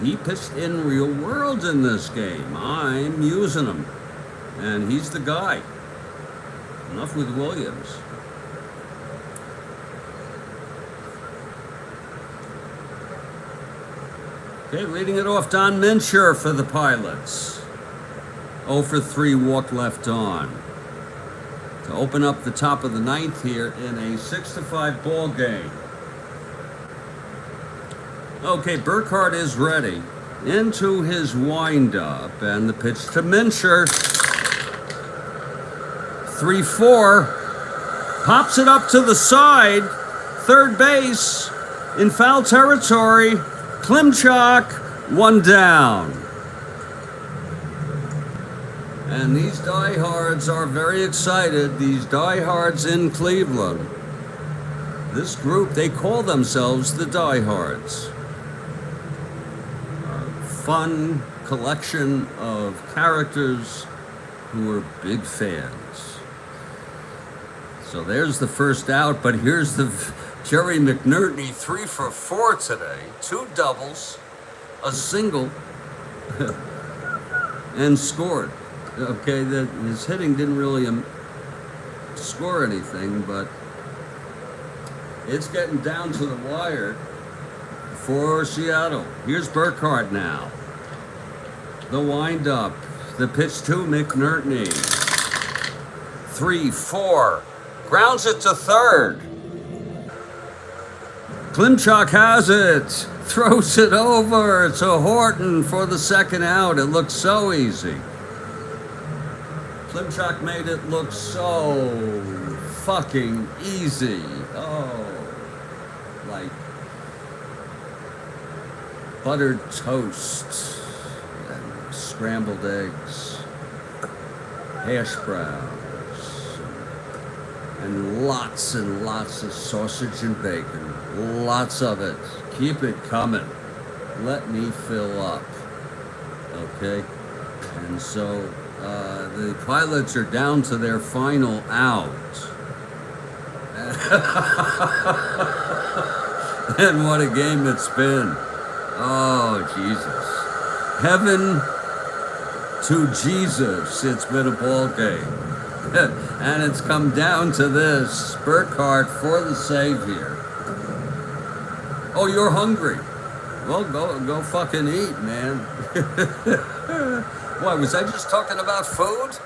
He pitched in real world in this game. I'm using him. And he's the guy. Enough with Williams. Okay, leading it off, Don Mincher for the Pilots. 0 for 3, walk left on. To open up the top of the ninth here in a 6-5 ball game. Okay, Burkhardt is ready. Into his windup, and the pitch to Mincher. 3-4. Pops it up to the side. Third base in foul territory. Klimchak, one down. And these diehards are very excited. These diehards in Cleveland. This group, they call themselves the diehards. A fun collection of characters who are big fans. So there's the first out, but here's the Jerry McNerney, 3 for 4 today. 2 doubles, a single, and scored. Okay, his hitting didn't really score anything, but it's getting down to the wire for Seattle. Here's Burkhardt now. The windup, the pitch to McNerney. 3-4, grounds it to third. Klimchak has it, throws it over to Horton for the second out. It looks so easy. Klimchak made it look so fucking easy. Oh, like buttered toast and scrambled eggs, hash browns, and lots of sausage and bacon. Lots of it. Keep it coming. Let me fill up. Okay? And so the Pilots are down to their final out. And what a game it's been. Oh, Jesus. Heaven to Jesus. It's been a ball game. And it's come down to this. Burkhardt for the save here. Oh, you're hungry. Well, go fucking eat, man. Why, was I just talking about food?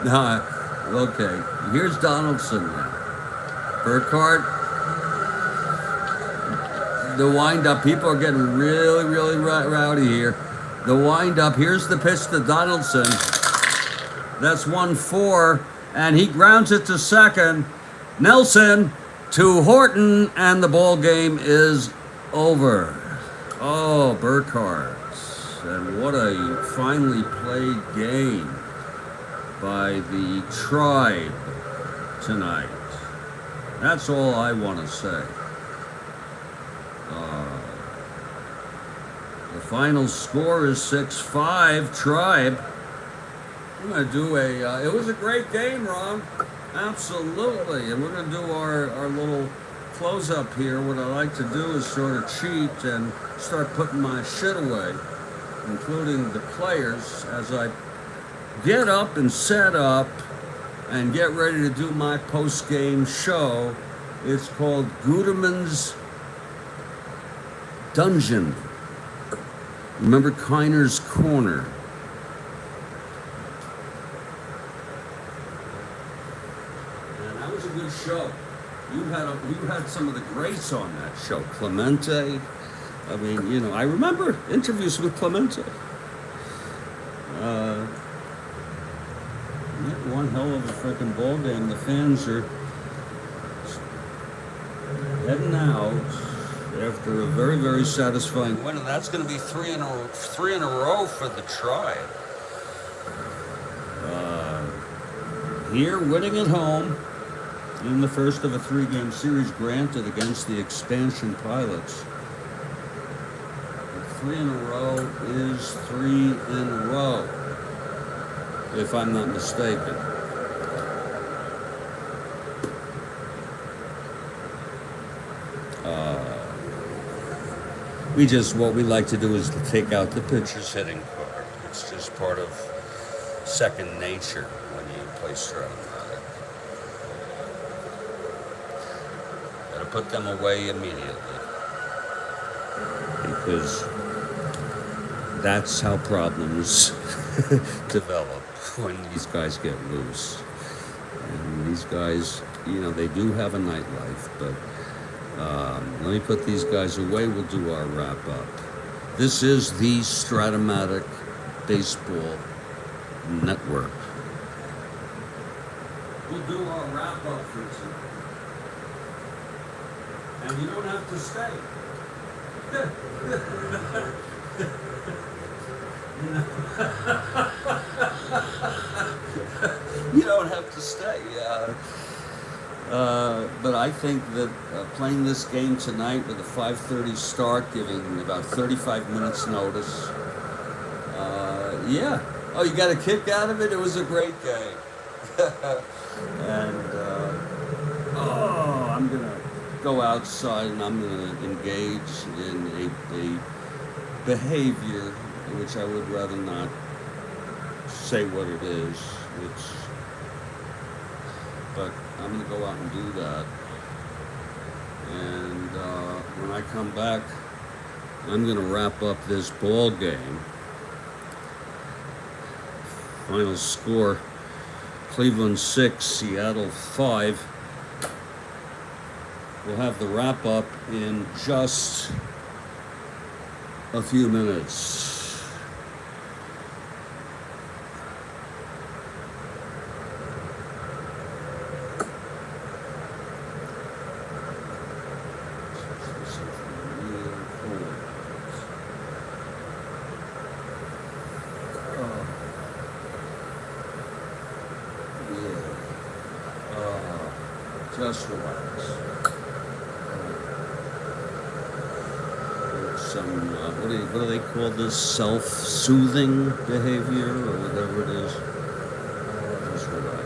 Nah, okay. Here's Donaldson now. Burkhardt. The windup. People are getting really rowdy here. The windup. Here's the pitch to Donaldson. That's 1-4. And he grounds it to second. Nelson to Horton. And the ball game is over. Oh, Burkhardt. And what a finely played game by the Tribe tonight. That's all I want to say. The final score is 6-5, Tribe. I'm going to do it was a great game, Ron. Absolutely. And we're going to do our little close-up here. What I like to do is sort of cheat and start putting my shit away, including the players, as I get up and set up and get ready to do my post-game show. It's called Guterman's Dungeon. Remember Kiner's Corner. And that was a good show. You had some of the greats on that show. Clemente. I mean, you know, I remember interviews with Clemente. One hell of a freaking ball game. The fans are heading out after a very satisfying win, and that's going to be three in a row for the Tribe. Here, winning at home in the first of a 3-game series granted against the expansion Pilots. 3 in a row is 3 in a row, if I'm not mistaken. What we like to do is to take out the pitcher's hitting card. It's just part of second nature when you play Strat-O-Matic. Gotta put them away immediately, because that's how problems develop when these guys get loose. And these guys, you know, they do have a nightlife, but let me put these guys away. We'll do our wrap up. This is the Strat-O-Matic Baseball Network. we'll do our wrap up for tonight. And you don't have to stay. You know? You don't have to stay. But I think that playing this game tonight with a 5:30 start, giving about 35 minutes notice, yeah. Oh, you got a kick out of it? It was a great game. And, I'm going to go outside and I'm going to engage in a behavior which I would rather not say what it is. But I'm going to go out and do that. And when I come back, I'm going to wrap up this ball game. Final score, Cleveland 6, Seattle 5. We'll have the wrap up in just a few minutes. Just relax. Some, what do they call this? Self-soothing behavior or whatever it is. Just relax.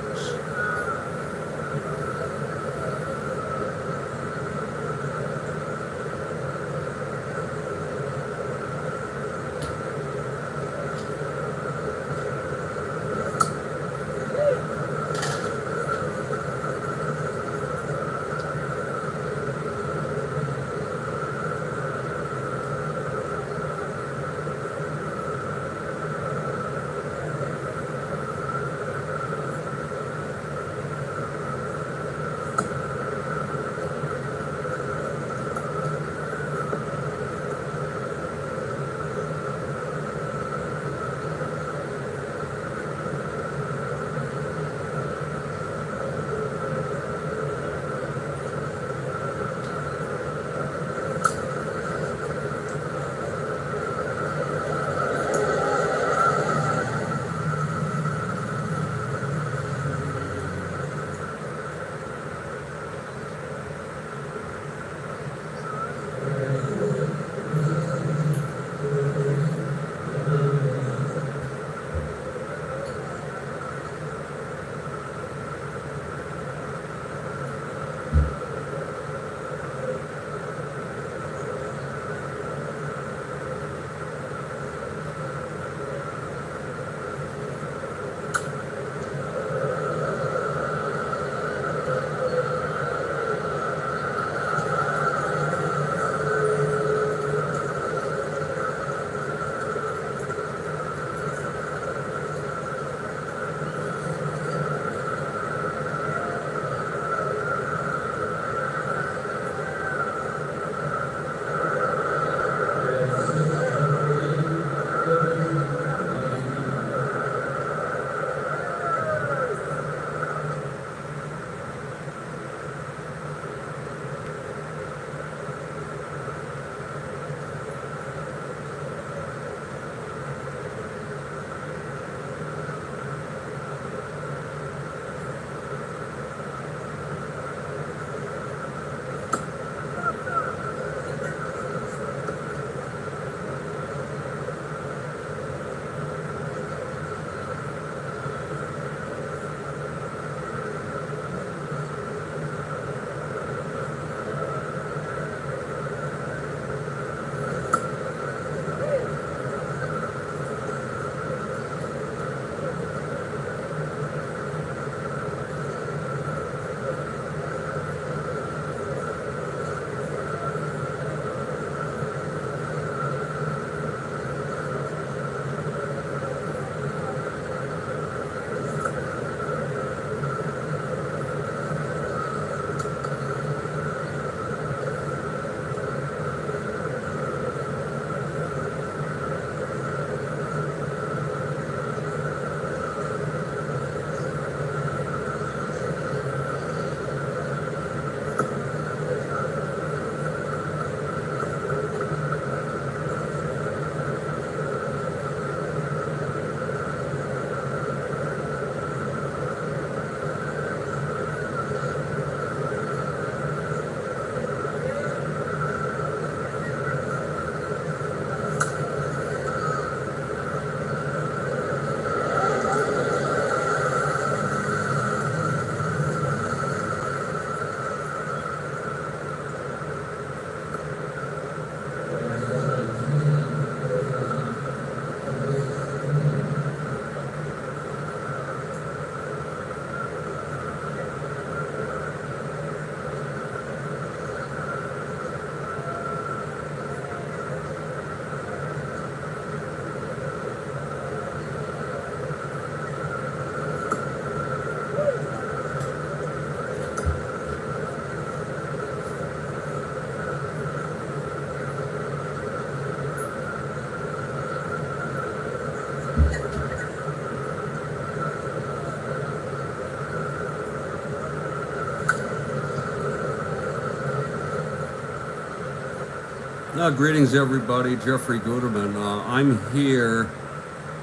Greetings, everybody. Jeffrey Guterman. I'm here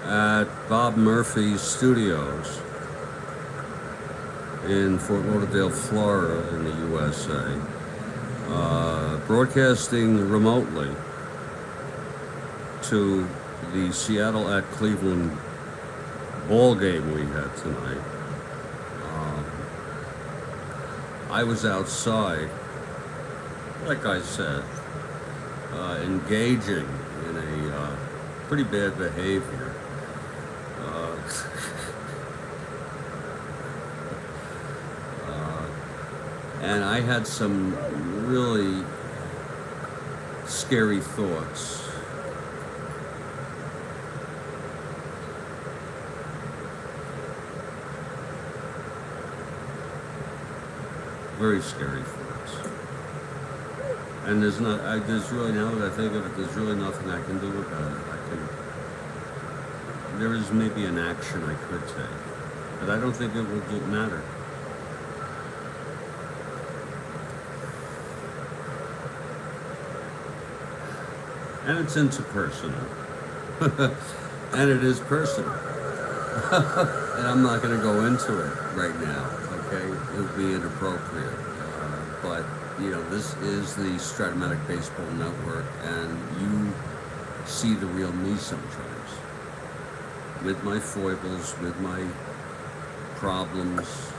at Bob Murphy's studios in Fort Lauderdale, Florida, in the USA, broadcasting remotely to the Seattle at Cleveland ball game we had tonight. I was outside, like I said, engaging in a pretty bad behavior. And I had some really scary thoughts. Very scary thoughts. And there's really, now that I think of it, there's really nothing I can do about it. There is maybe an action I could take, but I don't think it will matter. And it's interpersonal. And it is personal. And I'm not going to go into it right now, okay? It would be inappropriate. But, you know, this is the Strat-O-Matic Baseball Network, and you see the real me sometimes. With my foibles, with my problems.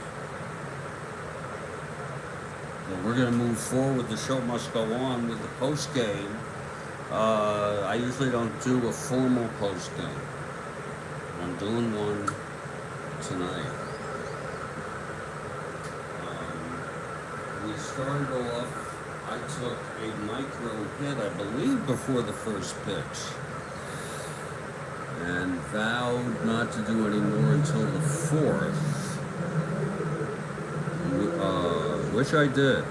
But we're going to move forward. The show must go on with the post-game. I usually don't do a formal post-game. I'm doing one tonight. We started off, I took a micro hit, I believe, before the first pitch. And vowed not to do any more until the fourth. Which I did.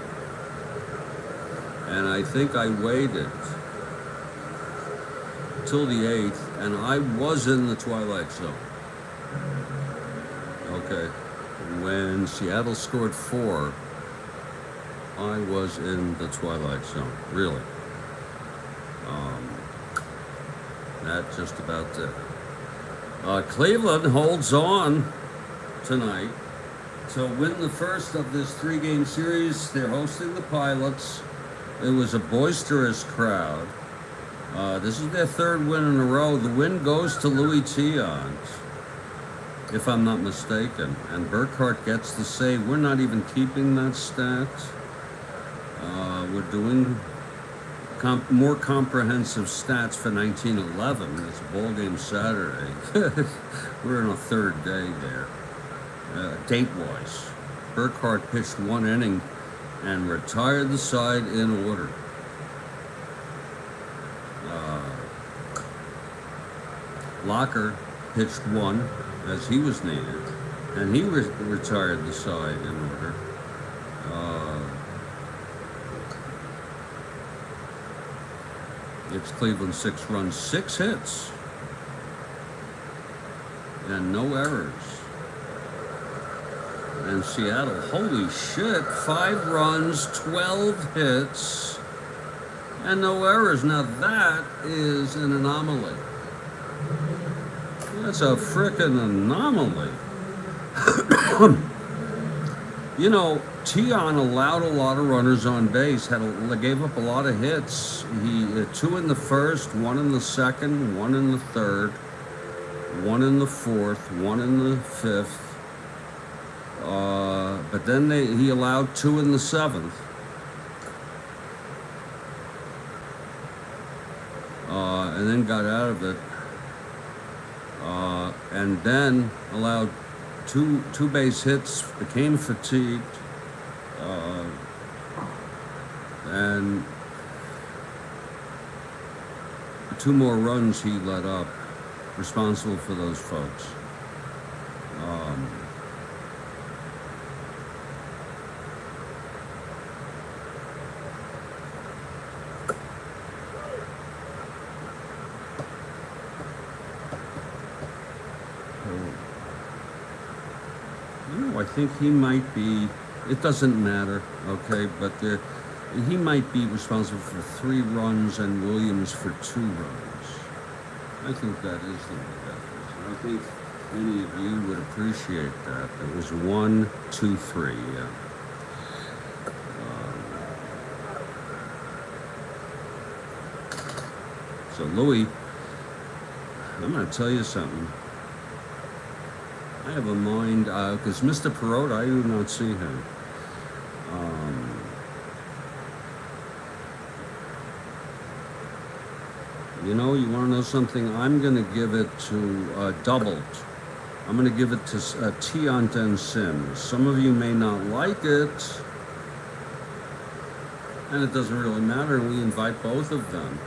And I think I waited till the 8th, and I was in the twilight zone. Okay. When Seattle scored 4, I was in the twilight zone, really. That just about did it. Cleveland holds on tonight to win the first of this 3-game series. They're hosting the Pilots. It was a boisterous crowd. This is their 3rd win in a row. The win goes to Louis Tiant, if I'm not mistaken. And Burkhart gets the save. We're not even keeping that stat. We're doing more comprehensive stats for 1911. It's a ball game Saturday. We're on a 3rd day there, date-wise. Burkhart pitched 1 inning and retired the side in order. Locker pitched 1 as he was needed, and he retired the side in order. It's Cleveland 6 runs, 6 hits, and no errors. And Seattle, holy shit, 5 runs, 12 hits, and no errors. Now that is an anomaly. That's a frickin' anomaly. You know, Tiant allowed a lot of runners on base, gave up a lot of hits. He 2 in the first, 1 in the second, 1 in the third, 1 in the fourth, 1 in the fifth. But then he allowed 2 in the seventh. And then got out of it. And then allowed two base hits, became fatigued, and 2 more runs he let up, responsible for those folks. I think he might be, it doesn't matter, okay, but he might be responsible for 3 runs and Williams for 2 runs. I think that is the way that is. And I think many of you would appreciate that. It was 1, 2, 3, yeah. So Louis, I'm going to tell you something. I have a mind, because Mr. Perot, I do not see him. You know, you want to know something? I'm going to give it to doubled. I'm going to give it to Tiant and Sims. Some of you may not like it, and it doesn't really matter. And we invite both of them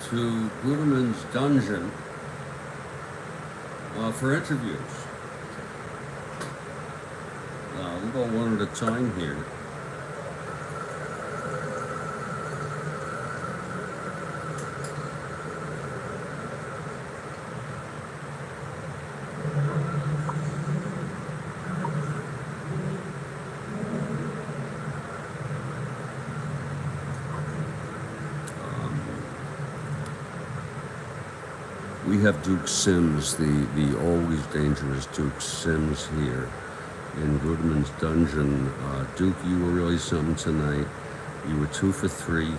to Guterman's dungeon for interviews. We'll go one at a time here. We have Duke Sims, the always dangerous Duke Sims here in Guterman's dungeon. Duke, you were really something tonight. You were 2 for 3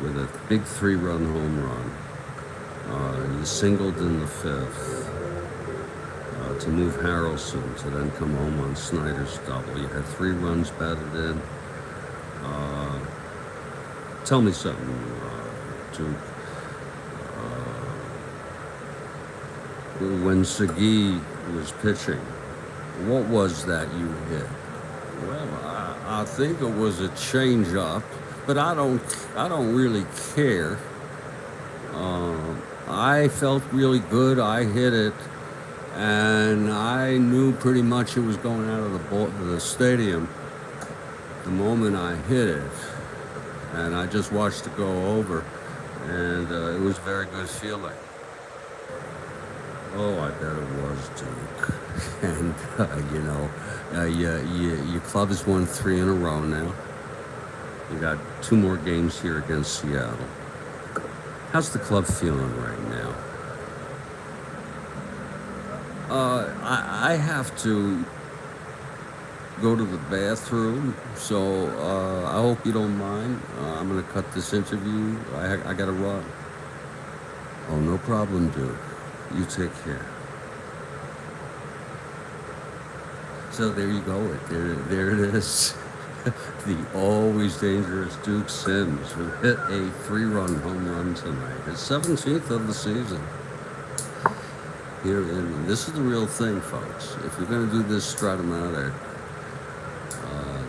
with a big 3-run home run. You singled in the 5th to move Harrelson to then come home on Snyder's double. You had 3 runs batted in. Tell me something, Duke. When Segui was pitching, what was that you hit? Well, I think it was a change-up, but I don't really care. I felt really good. I hit it, and I knew pretty much it was going out of the stadium the moment I hit it, and I just watched it go over, and it was a very good feeling. Oh, I bet it was, Duke. And, you know, your club has won 3 in a row now. You got 2 more games here against Seattle. How's the club feeling right now? I have to go to the bathroom, so I hope you don't mind. I'm going to cut this interview. I got to run. Oh, no problem, Duke. You take care. So there you go. There it is. The always dangerous Duke Sims, who hit a 3-run home run tonight. His 17th of the season. This is the real thing, folks. If you're going to do this Strat-O-Matic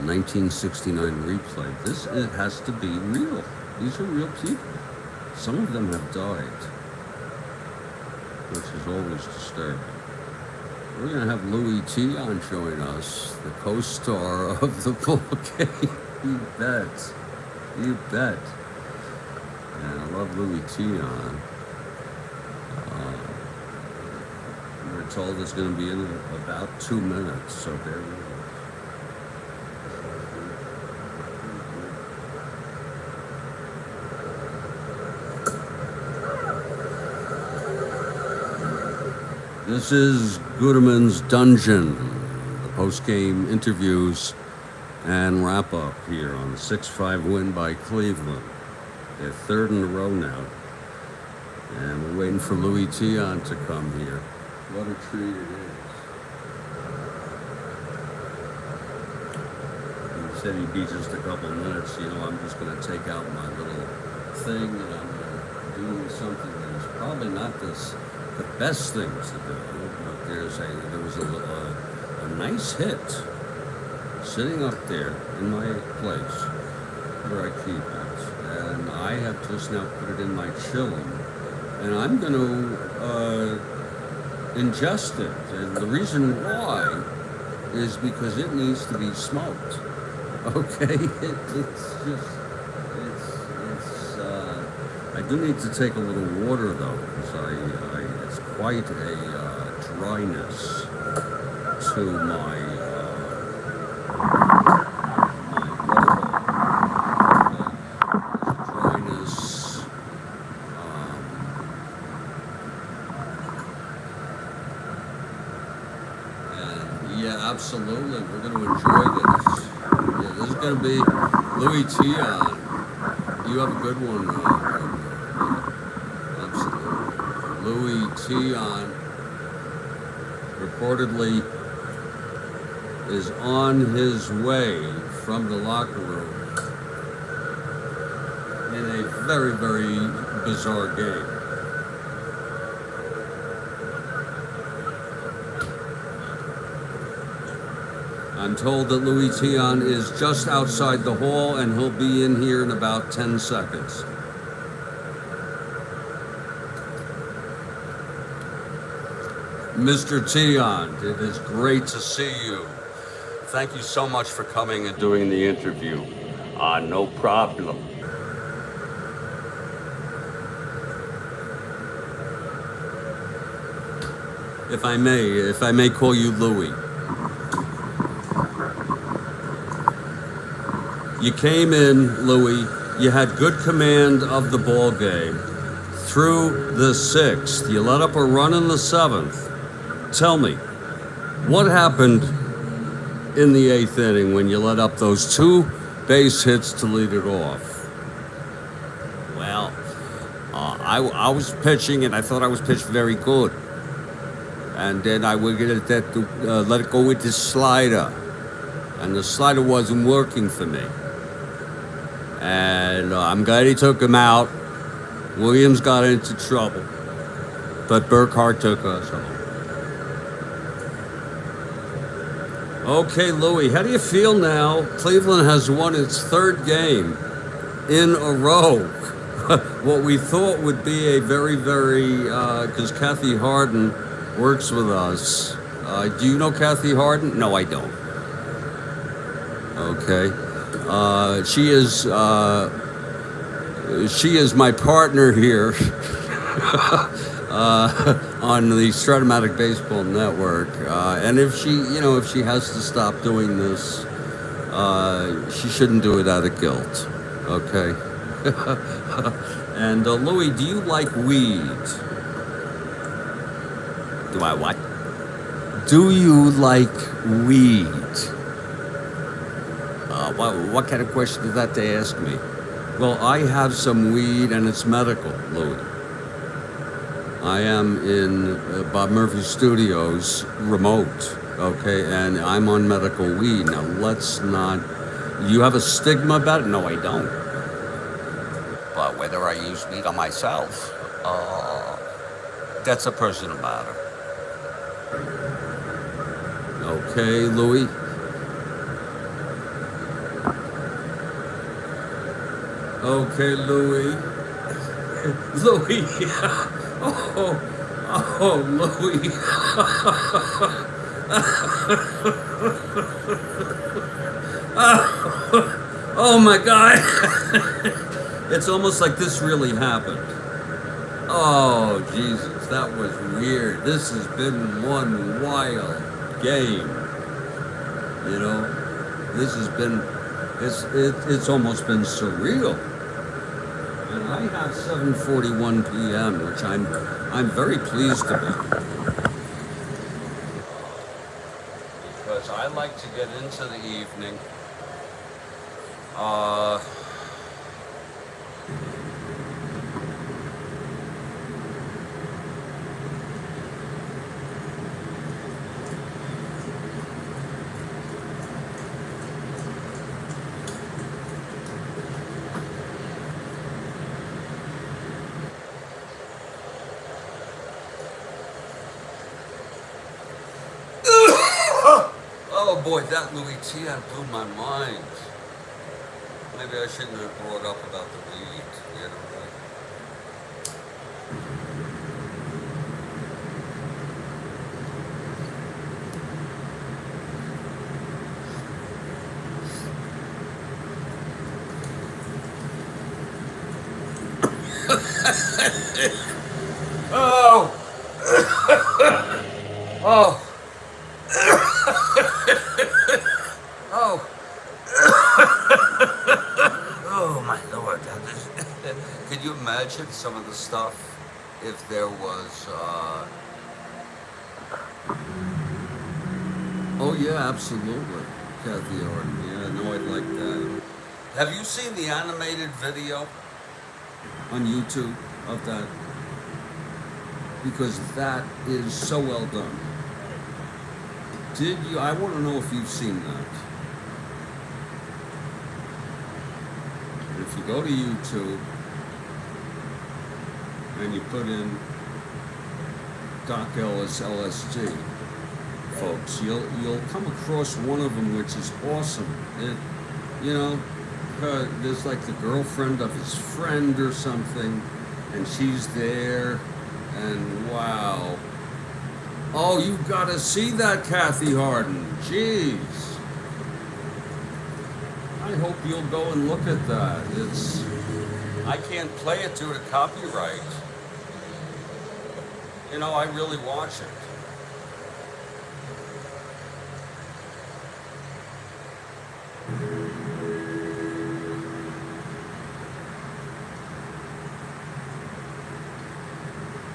1969 replay, it has to be real. These are real people. Some of them have died, which is always disturbing. We're going to have Louis Tiant join us, the co-star of the ball game. You bet. You bet. And I love Louis Tiant. We're told it's going to be in about 2 minutes, so bear with us. This is Guterman's dungeon, the post-game interviews and wrap-up here on the 6-5 win by Cleveland. They're 3rd in a row now, and we're waiting for Louis Tiant to come here. What a treat it is. He said he'd be just a couple minutes. You know, I'm just going to take out my little thing, and I'm going to do something that's probably not the best thing to do, but there was a nice hit sitting up there in my place where I keep it, and I have just now put it in my chillum, and I'm going to ingest it, and the reason why is because it needs to be smoked. Okay, I do need to take a little water though, because it's quite a dryness to my waterfall. Yeah, absolutely. We're going to enjoy this. Yeah, this is going to be Louis Tiant. You have a good one. Absolutely. Louis Tiant reportedly is on his way from the locker room in a very, very bizarre game. I'm told that Louis Tiant is just outside the hall and he'll be in here in about 10 seconds. Mr. Tiant, it is great to see you. Thank you so much for coming and doing the interview. No problem. If I may call you Louis. You came in, Louis, you had good command of the ball game through the 6th. You let up a run in the 7th. Tell me, what happened in the 8th inning when you let up those 2 base hits to lead it off? Well, I was pitching and I thought I was pitched very good. And then I would let it go with the slider. And the slider wasn't working for me. And I'm glad he took him out. Williams got into trouble. But Burkhart took us home. Okay, Louis, how do you feel now? Cleveland has won its 3rd game in a row. What we thought would be a very, very, because Kathy Harden works with us. Do you know Kathy Harden? No, I don't. Okay. She is my partner here on the Strat-O-Matic Baseball Network. And if she has to stop doing this, she shouldn't do it out of guilt. Okay. And Louis, do you like weed? Do I what? Do you like weed? What kind of question is that to ask me? Well, I have some weed and it's medical, Louis. I am in Bob Murphy Studios remote, okay, and I'm on medical weed. Now, let's not... You have a stigma about it? No, I don't. But whether I use weed on myself, that's a personal matter. Okay, Louis. Okay, Louis. Louis. Oh, Louis. Oh my God. It's almost like this really happened. Oh, Jesus, that was weird. This has been one wild game. You know, this has been, it's almost been surreal. And I have 7:41 p.m., which I'm very pleased about. Because I like to get into the evening. Oh boy, that Louis Tiant blew my mind. Maybe I shouldn't have brought up about the weed, you know. Oh! Oh! Oh! Oh my Lord! Could you imagine some of the stuff if there was? Oh yeah, absolutely, Kathy Arden. Yeah, no, I'd like that. Have you seen the animated video on YouTube of that? Because that is so well done. Did you? I want to know if you've seen that. If you go to YouTube and you put in Doc Ellis LSD, folks, you'll come across one of them which is awesome. You know, there's like the girlfriend of his friend or something, and she's there, and wow. Oh, you've got to see that, Kathy Harden. Jeez. I hope you'll go and look at that. I can't play it due to copyright. You know, I really watch it.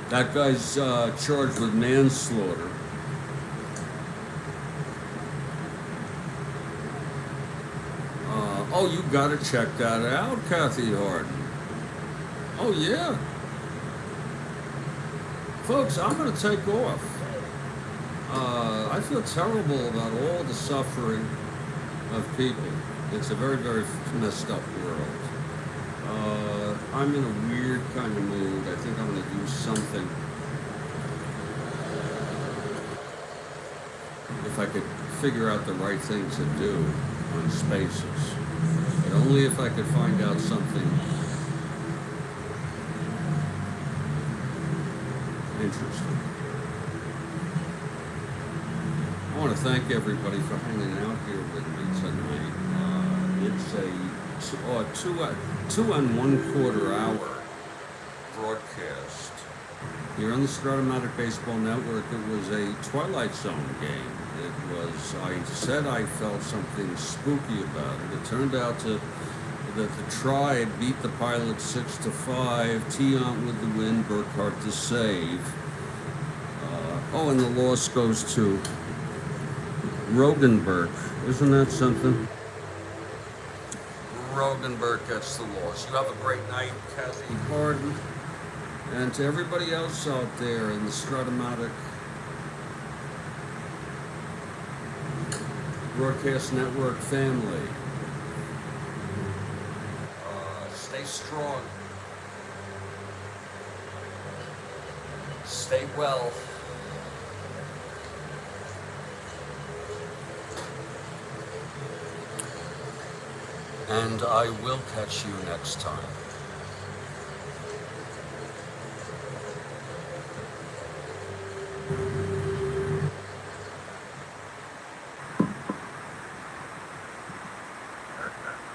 That guy's charged with manslaughter. Oh, you gotta check that out, Kathy Harden. Oh, yeah. Folks, I'm gonna take off. I feel terrible about all the suffering of people. It's a very, very messed up world. I'm in a weird kind of mood. I think I'm going to do something. If I could figure out the right thing to do on Spaces. But only if I could find out something interesting. I want to thank everybody for hanging out here with me tonight. It's a 2 1/4 hour broadcast here on the Strat-O-Matic Baseball Network. It was a Twilight Zone game. I said I felt something spooky about it. It turned out that the Tribe beat the Pilots 6-5. Tiant with the win, Burkhart to save. And the loss goes to Rogenberg. Isn't that something? Rogenberg gets the loss. You have a great night, Kathy Harden. And to everybody else out there in the Strat-O-Matic Broadcast Network family, stay strong. Stay well. And I will catch you next time.